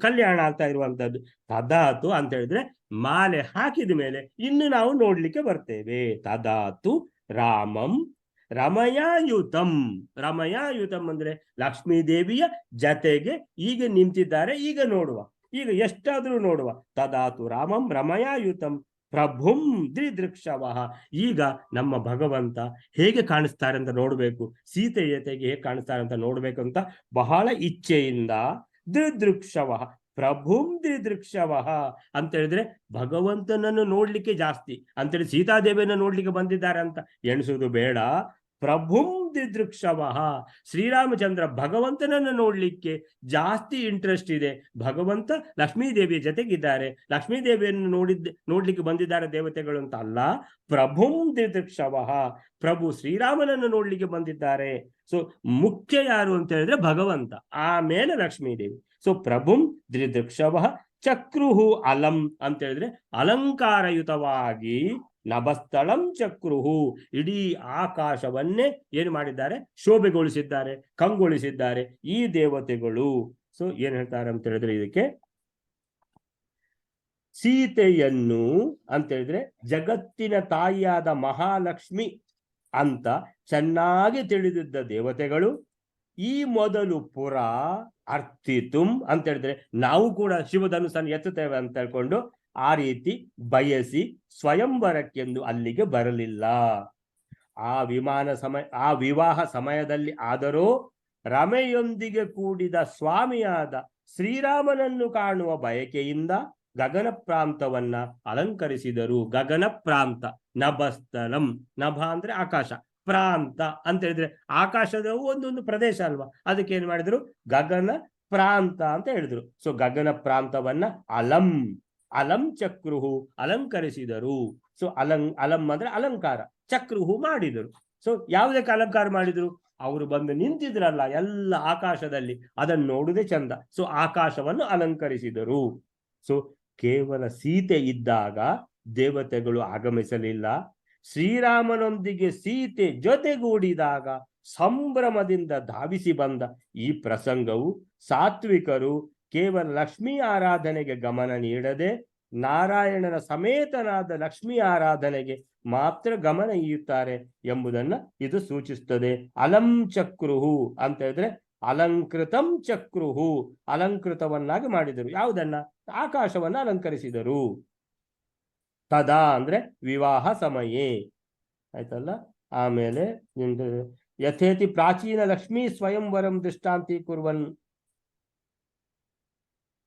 ಕಲ್ಯಾಣ ಆಗ್ತಾ ಇರುವಂತದ್ದು. ತದಾತು ಅಂತ ಹೇಳಿದ್ರೆ ಮಾಲೆ ಹಾಕಿದ ಮೇಲೆ ಇನ್ನು ನಾವು ನೋಡ್ಲಿಕ್ಕೆ ಬರ್ತೇವೆ. ತದಾತು ರಾಮಂ ರಮಯಾಯುತಂ, ರಮಯಾಯುತಂ ಅಂದ್ರೆ ಲಕ್ಷ್ಮೀ ದೇವಿಯ ಜತೆಗೆ ಈಗ ನಿಂತಿದ್ದಾರೆ. ಈಗ ನೋಡುವ, ಈಗ ಎಷ್ಟಾದ್ರೂ ನೋಡುವ. ತದಾತು ರಾಮಂ ರಮಯಾಯುತಂ ಪ್ರಭುಂ ದ್ರಿದೃಕ್ಷವಃ, ಈಗ ನಮ್ಮ ಭಗವಂತ ಹೇಗೆ ಕಾಣಿಸ್ತಾರೆ ಅಂತ ನೋಡ್ಬೇಕು, ಸೀತೆಯ ಜೊತೆಗೆ ಹೇಗೆ ಕಾಣಿಸ್ತಾರೆ ಅಂತ ನೋಡ್ಬೇಕು ಅಂತ ಬಹಳ ಇಚ್ಛೆಯಿಂದ ದ್ರಿದೃಕ್ಷವಃ ಪ್ರಭುಂ ದ್ರಿದೃಕ್ಷವಃ ಅಂತ ಹೇಳಿದ್ರೆ ಭಗವಂತನನ್ನು ನೋಡ್ಲಿಕ್ಕೆ ಜಾಸ್ತಿ ಅಂತೇಳಿ ಸೀತಾದೇವಿಯನ್ನು ನೋಡ್ಲಿಕ್ಕೆ ಬಂದಿದ್ದಾರೆ ಅಂತ ಎಣಿಸುವುದು ಬೇಡ. ಪ್ರಭುಂ ದ್ರಿದೃಕ್ಷವಃ, ಶ್ರೀರಾಮಚಂದ್ರ ಭಗವಂತನನ್ನು ನೋಡ್ಲಿಕ್ಕೆ ಜಾಸ್ತಿ ಇಂಟ್ರೆಸ್ಟ್ ಇದೆ. ಭಗವಂತ ಲಕ್ಷ್ಮೀದೇವಿಯ ಜೊತೆಗಿದ್ದಾರೆ, ಲಕ್ಷ್ಮೀದೇವಿಯನ್ನು ನೋಡ್ಲಿಕ್ಕೆ ಬಂದಿದ್ದಾರೆ ದೇವತೆಗಳು ಅಂತ ಅಲ್ಲ. ಪ್ರಭುಂ ದ್ರಿದೃಕ್ಷವಃ, ಪ್ರಭು ಶ್ರೀರಾಮನನ್ನು ನೋಡ್ಲಿಕ್ಕೆ ಬಂದಿದ್ದಾರೆ. ಸೊ ಮುಖ್ಯ ಯಾರು ಅಂತ ಹೇಳಿದ್ರೆ ಭಗವಂತ, ಆಮೇಲೆ ಲಕ್ಷ್ಮೀದೇವಿ. ಸೊ ಪ್ರಭುಂ ದ್ರಿದೃಕ್ಷವಃ ಚಕ್ರುಹು ಅಲಂ ಅಂತ ಹೇಳಿದ್ರೆ ಅಲಂಕಾರಯುತವಾಗಿ ನಭಸ್ಥಳಂ ಚಕ್ರುಹು, ಇಡೀ ಆಕಾಶವನ್ನೇ ಏನು ಮಾಡಿದ್ದಾರೆ, ಶೋಭೆಗೊಳಿಸಿದ್ದಾರೆ, ಕಂಗೊಳಿಸಿದ್ದಾರೆ ಈ ದೇವತೆಗಳು. ಸೊ ಏನ್ ಹೇಳ್ತಾರೆ ಅಂತ ಹೇಳಿದ್ರೆ ಇದಕ್ಕೆ, ಸೀತೆಯನ್ನು ಅಂತ ಹೇಳಿದ್ರೆ ಜಗತ್ತಿನ ತಾಯಿಯಾದ ಮಹಾಲಕ್ಷ್ಮಿ ಅಂತ ಚೆನ್ನಾಗಿ ತಿಳಿದಿದ್ದ ದೇವತೆಗಳು ಈ ಮೊದಲು ಪುರ ಅರ್ಥಿತುಂ ಅಂತ ಹೇಳಿದ್ರೆ ನಾವು ಕೂಡ ಶಿವಧನುಸ್ಸನ್ನು ಎತ್ತುತ್ತೇವೆ ಅಂತ ಹೇಳ್ಕೊಂಡು ಆ ರೀತಿ ಬಯಸಿ ಸ್ವಯಂವರಕ್ಕೆಂದು ಅಲ್ಲಿಗೆ ಬರಲಿಲ್ಲ. ಆ ವಿವಾಹ ಸಮಯದಲ್ಲಿ ಆದರೂ ರಮೆಯೊಂದಿಗೆ ಕೂಡಿದ ಸ್ವಾಮಿಯಾದ ಶ್ರೀರಾಮನನ್ನು ಕಾಣುವ ಬಯಕೆಯಿಂದ ಗಗನ ಪ್ರಾಂತವನ್ನ ಅಲಂಕರಿಸಿದರು. ಗಗನ ಪ್ರಾಂತ, ನಭಸ್ಥಲಂ, ನಭ ಅಂದ್ರೆ ಆಕಾಶ, ಪ್ರಾಂತ ಅಂತ ಹೇಳಿದ್ರೆ ಆಕಾಶದ ಒಂದೊಂದು ಪ್ರದೇಶ ಅಲ್ವಾ, ಅದಕ್ಕೆ ಏನ್ ಮಾಡಿದ್ರು, ಗಗನ ಪ್ರಾಂತ ಅಂತ ಹೇಳಿದ್ರು. ಸೊ ಗಗನ ಪ್ರಾಂತವನ್ನ ಅಲಂ ಅಲಂ ಚಕ್ರುಹು ಅಲಂಕರಿಸಿದರು. ಸೊ ಅಲಂ ಅಂದ್ರೆ ಅಲಂಕಾರ, ಚಕ್ರುಹು ಮಾಡಿದರು. ಸೊ ಯಾವುದಕ್ಕೆ ಅಲಂಕಾರ ಮಾಡಿದ್ರು? ಅವರು ಬಂದು ನಿಂತಿದ್ರಲ್ಲ ಎಲ್ಲ ಆಕಾಶದಲ್ಲಿ, ಅದನ್ನು ನೋಡುವುದೇ ಚಂದ. ಸೊ ಆಕಾಶವನ್ನು ಅಲಂಕರಿಸಿದರು. ಸೊ ಕೇವಲ ಸೀತೆ ಇದ್ದಾಗ ದೇವತೆಗಳು ಆಗಮಿಸಲಿಲ್ಲ. ಶ್ರೀರಾಮನೊಂದಿಗೆ ಸೀತೆ ಜೊತೆಗೂಡಿದಾಗ ಸಂಭ್ರಮದಿಂದ ಧಾವಿಸಿ ಬಂದ ಈ ಪ್ರಸಂಗವು ಸಾತ್ವಿಕರು ಕೇವಲ ಲಕ್ಷ್ಮೀ ಆರಾಧನೆಗೆ ಗಮನ ನೀಡದೆ ನಾರಾಯಣನ ಸಮೇತನಾದ ಲಕ್ಷ್ಮೀ ಆರಾಧನೆಗೆ ಮಾತ್ರ ಗಮನ ಇಯುತ್ತಾರೆ ಎಂಬುದನ್ನ ಇದು ಸೂಚಿಸುತ್ತದೆ. ಅಲಂ ಚಕ್ರುಹು ಅಂತ ಹೇಳಿದ್ರೆ ಅಲಂಕೃತಂ ಚಕ್ರುಹು, ಅಲಂಕೃತವನ್ನಾಗಿ ಮಾಡಿದರು. ಯಾವುದನ್ನ? ಆಕಾಶವನ್ನ ಅಲಂಕರಿಸಿದರು. ತದಾ ಅಂದ್ರೆ ವಿವಾಹ ಸಮಯೇ, ಆಯ್ತಲ್ಲ. ಆಮೇಲೆ ಯಥೇತಿ ಪ್ರಾಚೀನ ಲಕ್ಷ್ಮೀ ಸ್ವಯಂವರಂ ದೃಷ್ಟಾಂತಿ ಕುರ್ವನ್.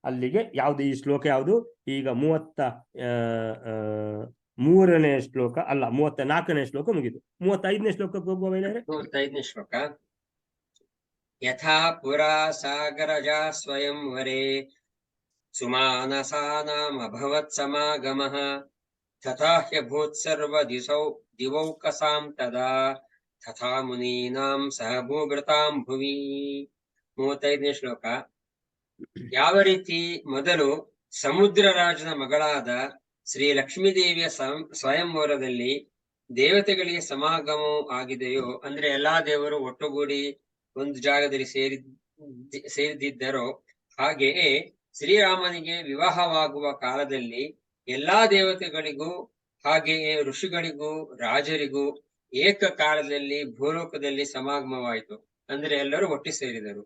ಅಲ್ಲಿಗೆ ಯಾವುದು ಈ ಶ್ಲೋಕ? ಯಾವುದು? ಈಗ 33ನೇ ಶ್ಲೋಕ ಅಲ್ಲ, 34ನೇ ಶ್ಲೋಕ ಮುಗಿದು. 35ನೇ ಶ್ಲೋಕಕ್ಕೆ ಹೋಗುವ ವೈದ್ಯರೇ. 35ನೇ ಶ್ಲೋಕ. ಯಥಾ ಪುರಾ ಸಾಗರಜಾ ಸ್ವಯಂವರೇ ಸುಮಾನಸಾನಾಮಭವತ್ ಸಮಾಗಮಃ ತಥಾ ಹ್ಯಭೂತ್ ಸರ್ವ ದಿವೌಕಸಾಂ ತದಾ ತಥಾ ಮುನೀನಾಂ ಸಹ ಭೂಭೃತಾಂ ಭುವಿ. 35ನೇ ಶ್ಲೋಕ. ಯಾವ ರೀತಿ ಮೊದಲು ಸಮುದ್ರ ರಾಜನ ಮಗಳಾದ ಶ್ರೀ ಲಕ್ಷ್ಮೀದೇವಿಯ ಸ್ವಯಂವರದಲ್ಲಿ ದೇವತೆಗಳಿಗೆ ಸಮಾಗಮವೂ ಆಗಿದೆಯೋ, ಅಂದ್ರೆ ಎಲ್ಲಾ ದೇವರು ಒಟ್ಟುಗೂಡಿ ಒಂದು ಜಾಗದಲ್ಲಿ ಸೇರಿದಿದ್ದರೋ, ಹಾಗೆಯೇ ಶ್ರೀರಾಮನಿಗೆ ವಿವಾಹವಾಗುವ ಕಾಲದಲ್ಲಿ ಎಲ್ಲಾ ದೇವತೆಗಳಿಗೂ ಹಾಗೆಯೇ ಋಷಿಗಳಿಗೂ ರಾಜರಿಗೂ ಏಕಕಾಲದಲ್ಲಿ ಭೂಲೋಕದಲ್ಲಿ ಸಮಾಗಮವಾಯಿತು. ಅಂದ್ರೆ ಎಲ್ಲರೂ ಒಟ್ಟಿ ಸೇರಿದರು.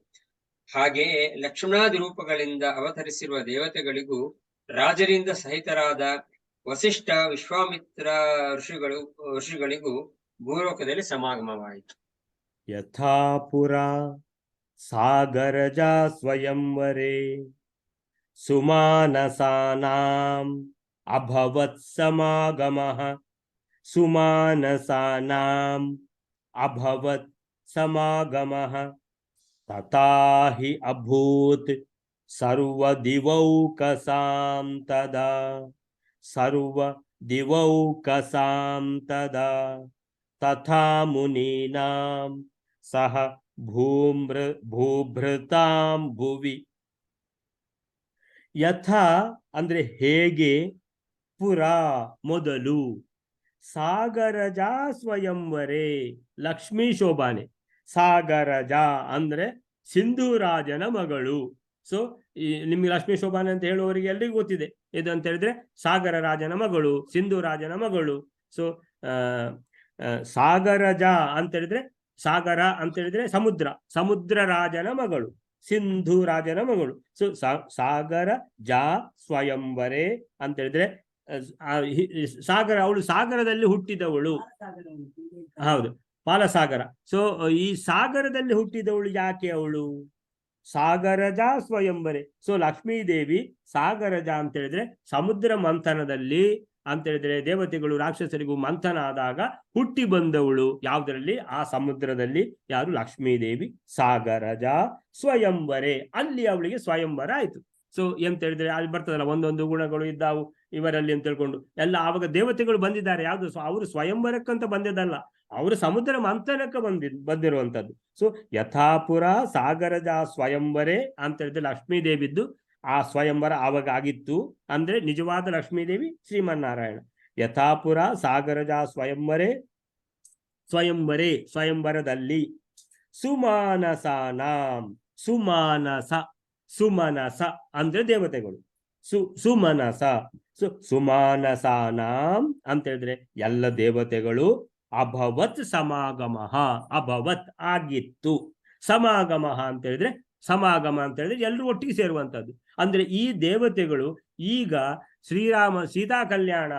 ಹಾಗೆಯೇ ಲಕ್ಷ್ಮಣಾದಿ ರೂಪಗಳಿಂದ ಅವತರಿಸಿರುವ ದೇವತೆಗಳಿಗೂ ರಾಜರಿಂದ ಸಹಿತರಾದ ವಸಿಷ್ಠ ವಿಶ್ವಾಮಿತ್ರ ಋಷಿಗಳಿಗೂ ಭೂಲೋಕದಲ್ಲಿ ಸಮಾಗಮವಾಯಿತು. ಯಥಾ ಪುರಾ ಸಾಗರಜಾ ಸ್ವಯಂವರೇ ಸುಮಾನಸಾನಾಂ ಅಭವತ್ ಸಮಾಗಮಃ ಸುಮಾನಸಾನಾಂ ಅಭವತ್ ಸಮಾಗಮಃ ತಥಾ ಹಿ ಅಭೂತ್ ಸರ್ವದಿವೌಕಸಾಂ ತದಾ ಸರ್ವದಿವೌಕಸಾಂ ತದಾ ತಥಾ ಮುನೀನಾಂ ಸಹ ಭೂಭೃತಾಂ ಭುವಿ. ಯಥಾ ಅಂದ್ರೆ ಹೇಗೆ, ಪುರಾ ಮೊದಲು, ಸಾಗರಜಾ ಸ್ವಯಂವರೇ ಲಕ್ಷ್ಮೀ ಶೋಭಾನೆ. ಸಾಗರಜಾ ಅಂದ್ರೆ ಸಿಂಧೂರಾಜನ ಮಗಳು. ಸೊ ನಿಮ್ಗೆ ಲಕ್ಷ್ಮೀ ಶೋಭಾನೆ ಅಂತ ಹೇಳುವವರಿಗೆ ಎಲ್ರಿಗೂ ಗೊತ್ತಿದೆ ಇದು ಅಂತ ಹೇಳಿದ್ರೆ ಸಾಗರ ರಾಜನ ಮಗಳು, ಸಿಂಧೂ ರಾಜನ ಮಗಳು. ಸೊ ಸಾಗರಜಾ ಅಂತ ಹೇಳಿದ್ರೆ, ಸಾಗರ ಅಂತ ಹೇಳಿದ್ರೆ ಸಮುದ್ರ, ಸಮುದ್ರ ರಾಜನ ಮಗಳು, ಸಿಂಧೂ ರಾಜನ ಮಗಳು. ಸೊ ಸಾಗರ ಜಾ ಸ್ವಯಂವರೇ ಅಂತ ಹೇಳಿದ್ರೆ ಸಾಗರ, ಅವಳು ಸಾಗರದಲ್ಲಿ ಹುಟ್ಟಿದವಳು. ಹೌದು, ಪಾಲಸಾಗರ. ಸೊ ಈ ಸಾಗರದಲ್ಲಿ ಹುಟ್ಟಿದವಳು ಯಾಕೆ ಅವಳು? ಸಾಗರಜಾ ಸ್ವಯಂವರೆ. ಸೊ ಲಕ್ಷ್ಮೀದೇವಿ ಸಾಗರಜಾ ಅಂತ ಹೇಳಿದ್ರೆ ಸಮುದ್ರ ಮಂಥನದಲ್ಲಿ ಅಂತ ಹೇಳಿದ್ರೆ ದೇವತೆಗಳು ರಾಕ್ಷಸರಿಗೂ ಮಂಥನ ಆದಾಗ ಹುಟ್ಟಿ ಬಂದವಳು. ಯಾವುದರಲ್ಲಿ? ಆ ಸಮುದ್ರದಲ್ಲಿ. ಯಾರು? ಲಕ್ಷ್ಮೀದೇವಿ. ಸಾಗರಜಾ ಸ್ವಯಂವರೆ, ಅಲ್ಲಿ ಅವಳಿಗೆ ಸ್ವಯಂವರ ಆಯ್ತು. ಸೊ ಎಂತ ಹೇಳಿದ್ರೆ ಅಲ್ಲಿ ಬರ್ತದಲ್ಲ, ಒಂದೊಂದು ಗುಣಗಳು ಇದ್ದಾವು ಇವರಲ್ಲಿ ಅಂತ ಹೇಳ್ಕೊಂಡು ಎಲ್ಲ. ಆವಾಗ ದೇವತೆಗಳು ಬಂದಿದ್ದಾರೆ. ಯಾವುದು? ಅವರು ಸ್ವಯಂವರಕ್ಕಂತ ಬಂದಿದ್ದಲ್ಲ, ಅವರು ಸಮುದ್ರ ಮಂಥನಕ್ಕೆ ಬಂದಿರುವಂತದ್ದು. ಸೊ ಯಥಾಪುರ ಸಾಗರಜಾ ಸ್ವಯಂವರೆ ಅಂತ ಹೇಳಿದ್ರೆ ಲಕ್ಷ್ಮೀದೇವಿದ್ದು ಆ ಸ್ವಯಂವರ ಆವಾಗ ಆಗಿತ್ತು. ಅಂದ್ರೆ ನಿಜವಾದ ಲಕ್ಷ್ಮೀದೇವಿ ಶ್ರೀಮನ್ನಾರಾಯಣ. ಯಥಾಪುರ ಸಾಗರಜಾ ಸ್ವಯಂವರೆ, ಸ್ವಯಂವರೆ ಸ್ವಯಂವರದಲ್ಲಿ ಸುಮಾನಸಾನಾಂ, ಸುಮಾನಸ, ಸುಮನಸ ಅಂದ್ರೆ ದೇವತೆಗಳು, ಸುಮನಸ. ಸುಮಾನಸಾನಾಂ ಅಂತ ಹೇಳಿದ್ರೆ ಎಲ್ಲ ದೇವತೆಗಳು. ಅಭವತ್ ಸಮಾಗಮಃ, ಅಭವತ್ ಆಗಿತ್ತು. ಸಮಾಗಮಃ ಅಂತ ಹೇಳಿದ್ರೆ, ಸಮಾಗಮ ಅಂತ ಹೇಳಿದ್ರೆ ಎಲ್ಲರೂ ಒಟ್ಟಿಗೆ ಸೇರುವಂತದ್ದು. ಅಂದ್ರೆ ಈ ದೇವತೆಗಳು ಈಗ ಸೀತಾ ಕಲ್ಯಾಣ,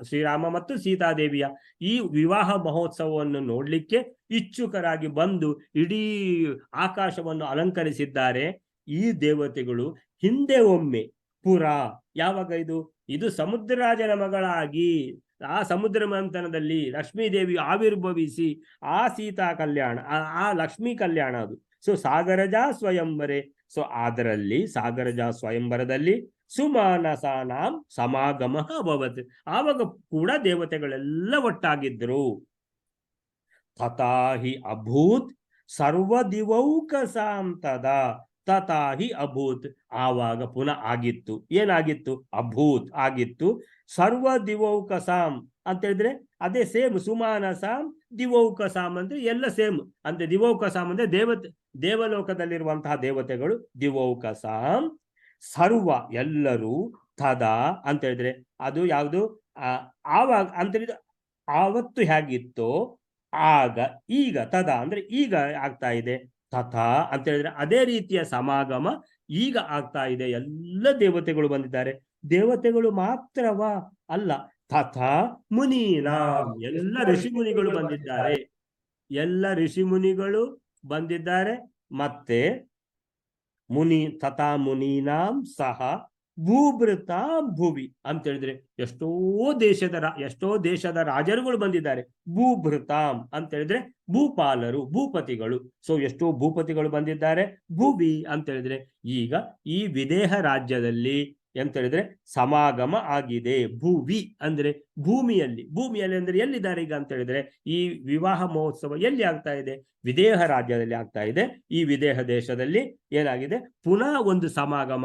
ಶ್ರೀರಾಮ ಮತ್ತು ಸೀತಾದೇವಿಯ ಈ ವಿವಾಹ ಮಹೋತ್ಸವವನ್ನು ನೋಡ್ಲಿಕ್ಕೆ ಇಚ್ಛುಕರಾಗಿ ಬಂದು ಇಡೀ ಆಕಾಶವನ್ನು ಅಲಂಕರಿಸಿದ್ದಾರೆ. ಈ ದೇವತೆಗಳು ಹಿಂದೆ ಒಮ್ಮೆ ಪುರ, ಯಾವಾಗ ಇದು ಸಮುದ್ರರಾಜನ ಮಗಳಾಗಿ ಆ ಸಮುದ್ರ ಮಂಥನದಲ್ಲಿ ಲಕ್ಷ್ಮೀದೇವಿ ಆವಿರ್ಭವಿಸಿ ಆ ಸೀತಾ ಕಲ್ಯಾಣ, ಆ ಲಕ್ಷ್ಮೀ ಕಲ್ಯಾಣ ಅದು. ಸೊ ಸಾಗರಜಾ ಸ್ವಯಂವರೆ, ಸೊ ಅದರಲ್ಲಿ ಸಾಗರಜಾ ಸ್ವಯಂವರದಲ್ಲಿ ಸುಮಾನಸಾನಾಂ ಸಮಾಗಮ ಅಭವತ್, ಆವಾಗ ಕೂಡ ದೇವತೆಗಳೆಲ್ಲ ಒಟ್ಟಾಗಿದ್ರು. ತಥಾಹಿ ಅಭೂತ್ ಸರ್ವದಿವೌಕಸಾಂ ತದಾ, ತಥಾಹಿ ಅಭೂತ್, ಆವಾಗ ಪುನಃ ಆಗಿತ್ತು. ಏನಾಗಿತ್ತು? ಅಭೂತ್ ಆಗಿತ್ತು. ಸರ್ವ ದಿವೌಕಸಾಂ ಅಂತ ಹೇಳಿದ್ರೆ ಅದೇ ಸೇಮ್. ಸುಮಾನಸಾಂ ದಿವೌಕಸಾಂ ಅಂದ್ರೆ ಎಲ್ಲ ಸೇಮ್. ಅಂದ್ರೆ ದಿವೌಕಸಾಂ ಅಂದ್ರೆ ದೇವಲೋಕದಲ್ಲಿರುವಂತಹ ದೇವತೆಗಳು. ದಿವೌಕಸಾಂ ಸರ್ವ ಎಲ್ಲರೂ. ತದಾ ಅಂತ ಹೇಳಿದ್ರೆ ಅದು ಯಾವುದು? ಆವಾಗ ಅಂತ ಹೇಳಿದ್ರೆ ಆವತ್ತು ಹೇಗಿತ್ತೋ ಆಗ ಈಗ. ತದಾ ಅಂದ್ರೆ ಈಗ ಆಗ್ತಾ ಇದೆ. ತಥಾ ಅಂತ ಹೇಳಿದ್ರೆ ಅದೇ ರೀತಿಯ ಸಮಾಗಮ ಈಗ ಆಗ್ತಾ ಇದೆ. ಎಲ್ಲ ದೇವತೆಗಳು ಬಂದಿದ್ದಾರೆ. ದೇವತೆಗಳು ಮಾತ್ರವಾ? ಅಲ್ಲ. ತಥಾ ಮುನೀನಾಂ, ಎಲ್ಲ ಋಷಿ ಮುನಿಗಳು ಬಂದಿದ್ದಾರೆ. ಎಲ್ಲ ಋಷಿ ಮುನಿಗಳು ಬಂದಿದ್ದಾರೆ. ಮತ್ತೆ ತಥಾ ಮುನೀನಾಂ ಸಹ ಭೂಭೃತಾಂ ಭುವಿ ಅಂತ ಹೇಳಿದ್ರೆ ಎಷ್ಟೋ ದೇಶದ ರಾಜರುಗಳು ಬಂದಿದ್ದಾರೆ. ಭೂಭೃತಾಂ ಅಂತ ಹೇಳಿದ್ರೆ ಭೂಪಾಲರು, ಭೂಪತಿಗಳು. ಸೊ ಎಷ್ಟೋ ಭೂಪತಿಗಳು ಬಂದಿದ್ದಾರೆ. ಭುವಿ ಅಂತ ಹೇಳಿದ್ರೆ ಈಗ ಈ ವಿದೇಹ ರಾಜ್ಯದಲ್ಲಿ ಎಂತ ಹೇಳಿದ್ರೆ ಸಮಾಗಮ ಆಗಿದೆ. ಭುವಿ ಅಂದ್ರೆ ಭೂಮಿಯಲ್ಲಿ. ಅಂದ್ರೆ ಎಲ್ಲಿದ್ದಾರೆ ಈಗ ಅಂತ ಹೇಳಿದ್ರೆ ಈ ವಿವಾಹ ಮಹೋತ್ಸವ ಎಲ್ಲಿ ಆಗ್ತಾ ಇದೆ? ವಿದೇಹ ರಾಜ್ಯದಲ್ಲಿ ಆಗ್ತಾ ಇದೆ. ಈ ವಿದೇಹ ದೇಶದಲ್ಲಿ ಏನಾಗಿದೆ? ಪುನಃ ಒಂದು ಸಮಾಗಮ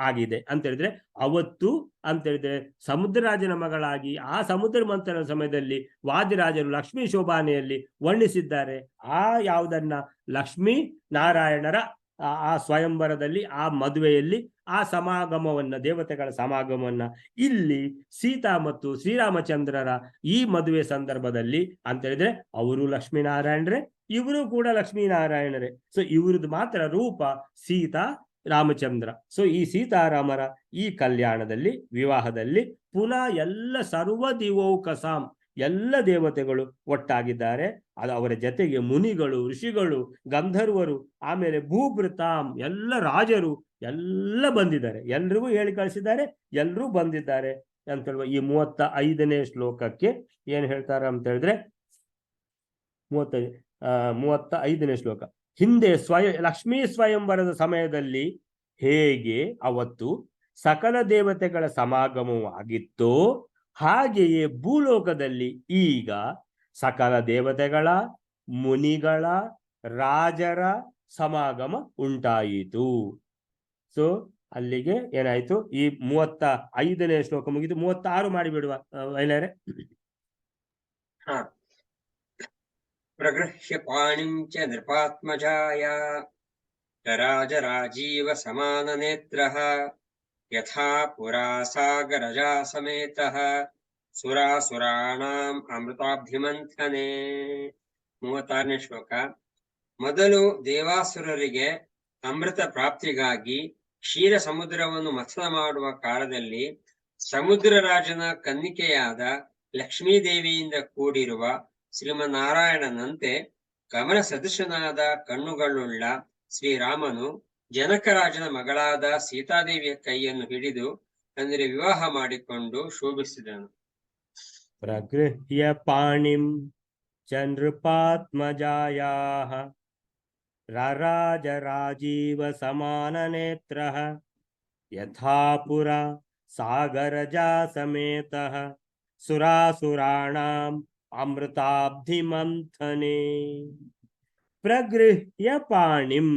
ಆಗಿದೆ ಅಂತ ಹೇಳಿದ್ರೆ ಅವತ್ತು ಅಂತ ಹೇಳಿದ್ರೆ ಸಮುದ್ರರಾಜನ ಮಗಳಾಗಿ ಆ ಸಮುದ್ರ ಮಂಥನ ಸಮಯದಲ್ಲಿ ವಾದಿರಾಜರು ಲಕ್ಷ್ಮೀ ಶೋಭಾನೆಯಲ್ಲಿ ವರ್ಣಿಸಿದ್ದಾರೆ. ಆ ಯಾವುದನ್ನ? ಲಕ್ಷ್ಮೀ ನಾರಾಯಣರ ಆ ಸ್ವಯಂವರದಲ್ಲಿ, ಆ ಮದುವೆಯಲ್ಲಿ ಆ ಸಮಾಗಮವನ್ನ, ದೇವತೆಗಳ ಸಮಾಗಮವನ್ನ ಇಲ್ಲಿ ಸೀತಾ ಮತ್ತು ಶ್ರೀರಾಮಚಂದ್ರರ ಈ ಮದುವೆ ಸಂದರ್ಭದಲ್ಲಿ ಅಂತ ಹೇಳಿದ್ರೆ ಅವರು ಲಕ್ಷ್ಮೀನಾರಾಯಣರೇ, ಇವರು ಕೂಡ ಲಕ್ಷ್ಮೀನಾರಾಯಣರೇ. ಸೊ ಇವ್ರದ್ದು ಮಾತ್ರ ರೂಪ ಸೀತಾ ರಾಮಚಂದ್ರ. ಸೊ ಈ ಸೀತಾರಾಮರ ಈ ಕಲ್ಯಾಣದಲ್ಲಿ, ವಿವಾಹದಲ್ಲಿ ಪುನಃ ಎಲ್ಲ ಸರ್ವದಿವೌಕಸಾಂ ಎಲ್ಲ ದೇವತೆಗಳು ಒಟ್ಟಾಗಿದ್ದಾರೆ. ಅದು ಅವರ ಜೊತೆಗೆ ಮುನಿಗಳು, ಋಷಿಗಳು, ಗಂಧರ್ವರು, ಆಮೇಲೆ ಭೂಭೃತಾಂ ಎಲ್ಲ ರಾಜರು ಎಲ್ಲ ಬಂದಿದ್ದಾರೆ. ಎಲ್ರಿಗೂ ಹೇಳಿ ಕಳಿಸಿದ್ದಾರೆ, ಎಲ್ಲರೂ ಬಂದಿದ್ದಾರೆ ಅಂತ ಹೇಳುವ ಈ 35ನೇ ಶ್ಲೋಕಕ್ಕೆ ಏನ್ ಹೇಳ್ತಾರೆ ಅಂತ ಹೇಳಿದ್ರೆ 35ನೇ ಶ್ಲೋಕ. ಹಿಂದೆ ಲಕ್ಷ್ಮೀ ಸ್ವಯಂವರದ ಸಮಯದಲ್ಲಿ ಹೇಗೆ ಅವತ್ತು ಸಕಲ ದೇವತೆಗಳ ಸಮಾಗಮವು ಆಗಿತ್ತೋ ಹಾಗೆಯೇ ಭೂಲೋಕದಲ್ಲಿ ಈಗ ಸಕಲ ದೇವತೆಗಳ, ಮುನಿಗಳ, ರಾಜರ ಸಮಾಗಮ ಉಂಟಾಯಿತು. ಸೊ ಅಲ್ಲಿಗೆ ಏನಾಯ್ತು? ಈ 35ನೇ ಶ್ಲೋಕ ಮುಗಿದು 36 ಮಾಡಿಬಿಡುವ ವೈಲರೆ. ಪ್ರಗೃಹ್ಯ ಪಾಣಿಂ ಚ ನೃಪಾತ್ಮಜಾಯ ರಾಜರಾಜೀವ ಸಮಾನ ನೇತ್ರಃ ಯಥಾ ಪುರಾ ಸಾಗರಜಾ ಸಮೇತಃ ಸುರಾಸುರಾಣಾಂ ಅಮೃತಾಬ್ಧಿಮಂಥನೆ. 36ನೇ ಶ್ಲೋಕ. ಮೊದಲು ದೇವಾಸುರರಿಗೆ ಅಮೃತ ಪ್ರಾಪ್ತಿಗಾಗಿ ಕ್ಷೀರ ಸಮುದ್ರವನ್ನು ಮಥನ ಮಾಡುವ ಕಾಲದಲ್ಲಿ ಸಮುದ್ರರಾಜನ ಕನ್ನಿಕೆಯಾದ ಲಕ್ಷ್ಮೀದೇವಿಯಿಂದ ಕೂಡಿರುವ ಶ್ರೀಮನ್ನಾರಾಯಣನಂತೆ ಕಮಲ ಸದೃಶನಾದ ಕಣ್ಣುಗಳುಳ್ಳ ಶ್ರೀರಾಮನು ಜನಕರಾಜನ ಮಗಳಾದ ಸೀತಾದೇವಿಯ ಕೈಯನ್ನು ಹಿಡಿದು ಅಂದರೆ ವಿವಾಹ ಮಾಡಿಕೊಂಡು ಶೋಭಿಸಿದನು. ಪ್ರಗೃಹ್ಯ ಪಾಣಿಂ ಚ ನೃಪಾತ್ಮಜಾಯಾಃ ರಾರಾಜ ರಾಜೀವ ಸಮಾನ ನೇತ್ರಃ ಯಥಾ ಪುರಾ ಸಾಗರಜಾ ಸಮೇತಃ ಸುರಾಸುರಾಣಾಂ ಅಮೃತಾಬ್ಧಿ ಮಂಥನೆ. ಪ್ರಗೃಹ್ಯ ಪಾಣಿಂ,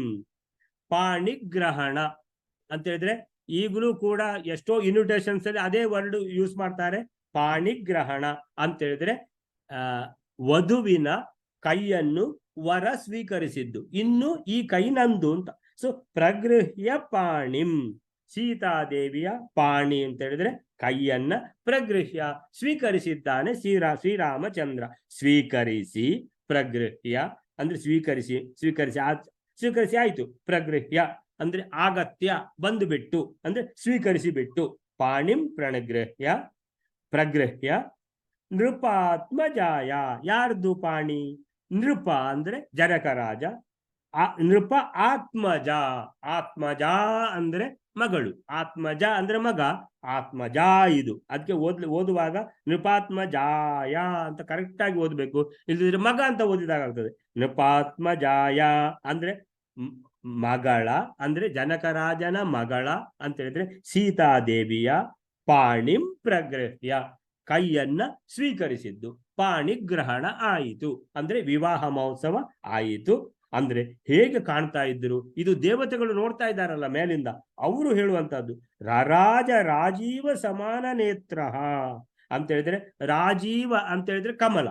ಪಾಣಿಗ್ರಹಣ ಅಂತ ಹೇಳಿದ್ರೆ ಈಗಲೂ ಕೂಡ ಎಷ್ಟೋ ಇನ್ವಿಟೇಷನ್ಸ್ ಅಲ್ಲಿ ಅದೇ ವರ್ಡ್ ಯೂಸ್ ಮಾಡ್ತಾರೆ. ಪಾಣಿಗ್ರಹಣ ಅಂತ ಹೇಳಿದ್ರೆ ವಧುವಿನ ಕೈಯನ್ನು ವರ ಸ್ವೀಕರಿಸಿದ್ದು, ಇನ್ನು ಈ ಕೈ ನಂದು ಅಂತ. ಸೊ ಪ್ರಗೃಹ್ಯ ಪಾಣಿಂ, ಸೀತಾದೇವಿಯ ಪಾಣಿ ಅಂತ ಹೇಳಿದ್ರೆ ಕೈಯನ್ನ ಪ್ರಗೃಹ್ಯ ಸ್ವೀಕರಿಸಿದ್ದಾನೆ ಶ್ರೀರಾಮಚಂದ್ರ. ಸ್ವೀಕರಿಸಿ, ಪ್ರಗೃಹ್ಯ ಅಂದ್ರೆ ಸ್ವೀಕರಿಸಿ ಆಯ್ತು. ಪ್ರಗೃಹ್ಯ ಅಂದ್ರೆ ಆಗತ್ಯ, ಬಂದು ಬಿಟ್ಟು ಅಂದ್ರೆ ಸ್ವೀಕರಿಸಿ ಬಿಟ್ಟು. ಪಾಣಿಂ ಪ್ರಗೃಹ್ಯ ನೃಪಾತ್ಮಜಾಯ, ಯಾರ್ದು ಪಾಣಿ? ನೃಪ ಅಂದ್ರೆ ಜನಕರಾಜ, ನೃಪ ಆತ್ಮಜ, ಆತ್ಮಜ ಅಂದ್ರೆ ಮಗಳು, ಆತ್ಮಜ ಅಂದ್ರೆ ಮಗ, ಆತ್ಮಜ ಇದು. ಅದಕ್ಕೆ ಓದುವಾಗ ನೃಪಾತ್ಮಜಾಯ ಅಂತ ಕರೆಕ್ಟ್ ಆಗಿ ಓದ್ಬೇಕು, ಇಲ್ಲದಿದ್ರೆ ಮಗ ಅಂತ ಓದಿದಾಗ ಆಗ್ತದೆ. ನೃಪಾತ್ಮಜಾಯ ಅಂದ್ರೆ ಮಗಳ ಅಂದ್ರೆ ಜನಕರಾಜನ ಮಗಳ ಅಂತ ಹೇಳಿದ್ರೆ ಸೀತಾದೇವಿಯ ಪಾಣಿಂ ಪ್ರಗೃಹ್ಯ ಕೈಯನ್ನ ಸ್ವೀಕರಿಸಿದ್ದು, ಪಾಣಿಗ್ರಹಣ ಆಯಿತು ಅಂದ್ರೆ ವಿವಾಹ ಮಹೋತ್ಸವ ಆಯಿತು. ಅಂದ್ರೆ ಹೇಗೆ ಕಾಣ್ತಾ ಇದ್ರು, ಇದು ದೇವತೆಗಳು ನೋಡ್ತಾ ಇದ್ದಾರಲ್ಲ ಮೇಲಿಂದ, ಅವರು ಹೇಳುವಂತಹದ್ದು ರರಾಜ ರಾಜೀವ ಸಮಾನ ನೇತ್ರ ಅಂತ ಹೇಳಿದ್ರೆ, ರಾಜೀವ ಅಂತ ಹೇಳಿದ್ರೆ ಕಮಲ,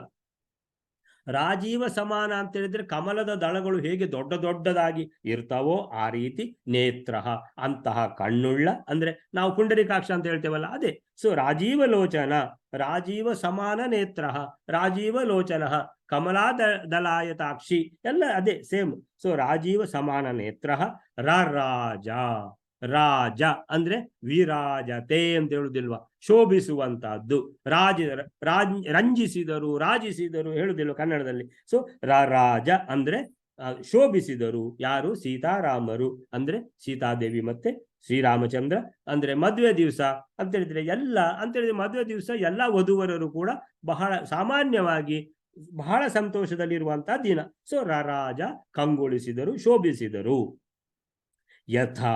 ರಾಜೀವ ಸಮಾನ ಅಂತ ಹೇಳಿದ್ರೆ ಕಮಲದ ದಳಗಳು ಹೇಗೆ ದೊಡ್ಡ ದೊಡ್ಡದಾಗಿ ಇರ್ತಾವೋ ಆ ರೀತಿ ನೇತ್ರ ಅಂತಹ ಕಣ್ಣುಳ್ಳ, ಅಂದ್ರೆ ನಾವು ಪುಂಡರೀಕಾಕ್ಷ ಅಂತ ಹೇಳ್ತೇವಲ್ಲ ಅದೇ. ಸೊ ರಾಜೀವ ಲೋಚನ, ರಾಜೀವ ಸಮಾನ ನೇತ್ರ, ರಾಜೀವ ಲೋಚನ, ಕಮಲಾ ದಲಾಯತಾಕ್ಷಿ ಎಲ್ಲ ಅದೇ ಸೇಮ್. ಸೊ ರಾಜೀವ ಸಮಾನ ನೇತ್ರ ರಾಜ, ರಾಜ ಅಂದ್ರೆ ವಿರಾಜತೆ ಅಂತ ಹೇಳುದಿಲ್ವಾ, ಶೋಭಿಸುವಂತಹದ್ದು. ರಂಜಿಸಿದರು, ರಾಜಿಸಿದರು ಹೇಳುದಿಲ್ವ ಕನ್ನಡದಲ್ಲಿ. ಸೊ ರಾಜ ಅಂದ್ರೆ ಶೋಭಿಸಿದರು. ಯಾರು? ಸೀತಾರಾಮರು ಅಂದ್ರೆ ಸೀತಾದೇವಿ ಮತ್ತೆ ಶ್ರೀರಾಮಚಂದ್ರ. ಅಂದ್ರೆ ಮದುವೆ ದಿವಸ ಅಂತ ಹೇಳಿದ್ರೆ ಎಲ್ಲ ಅಂತ ಹೇಳಿದ್ರೆ ಮದುವೆ ದಿವಸ ಎಲ್ಲ ವಧುವರರು ಕೂಡ ಬಹಳ ಸಾಮಾನ್ಯವಾಗಿ ಬಹಳ ಸಂತೋಷದಲ್ಲಿರುವಂತಹ ದಿನ. ಸೊ ರಾಜ ಕಂಗೊಳಿಸಿದರು, ಶೋಭಿಸಿದರು. ಯಥಾ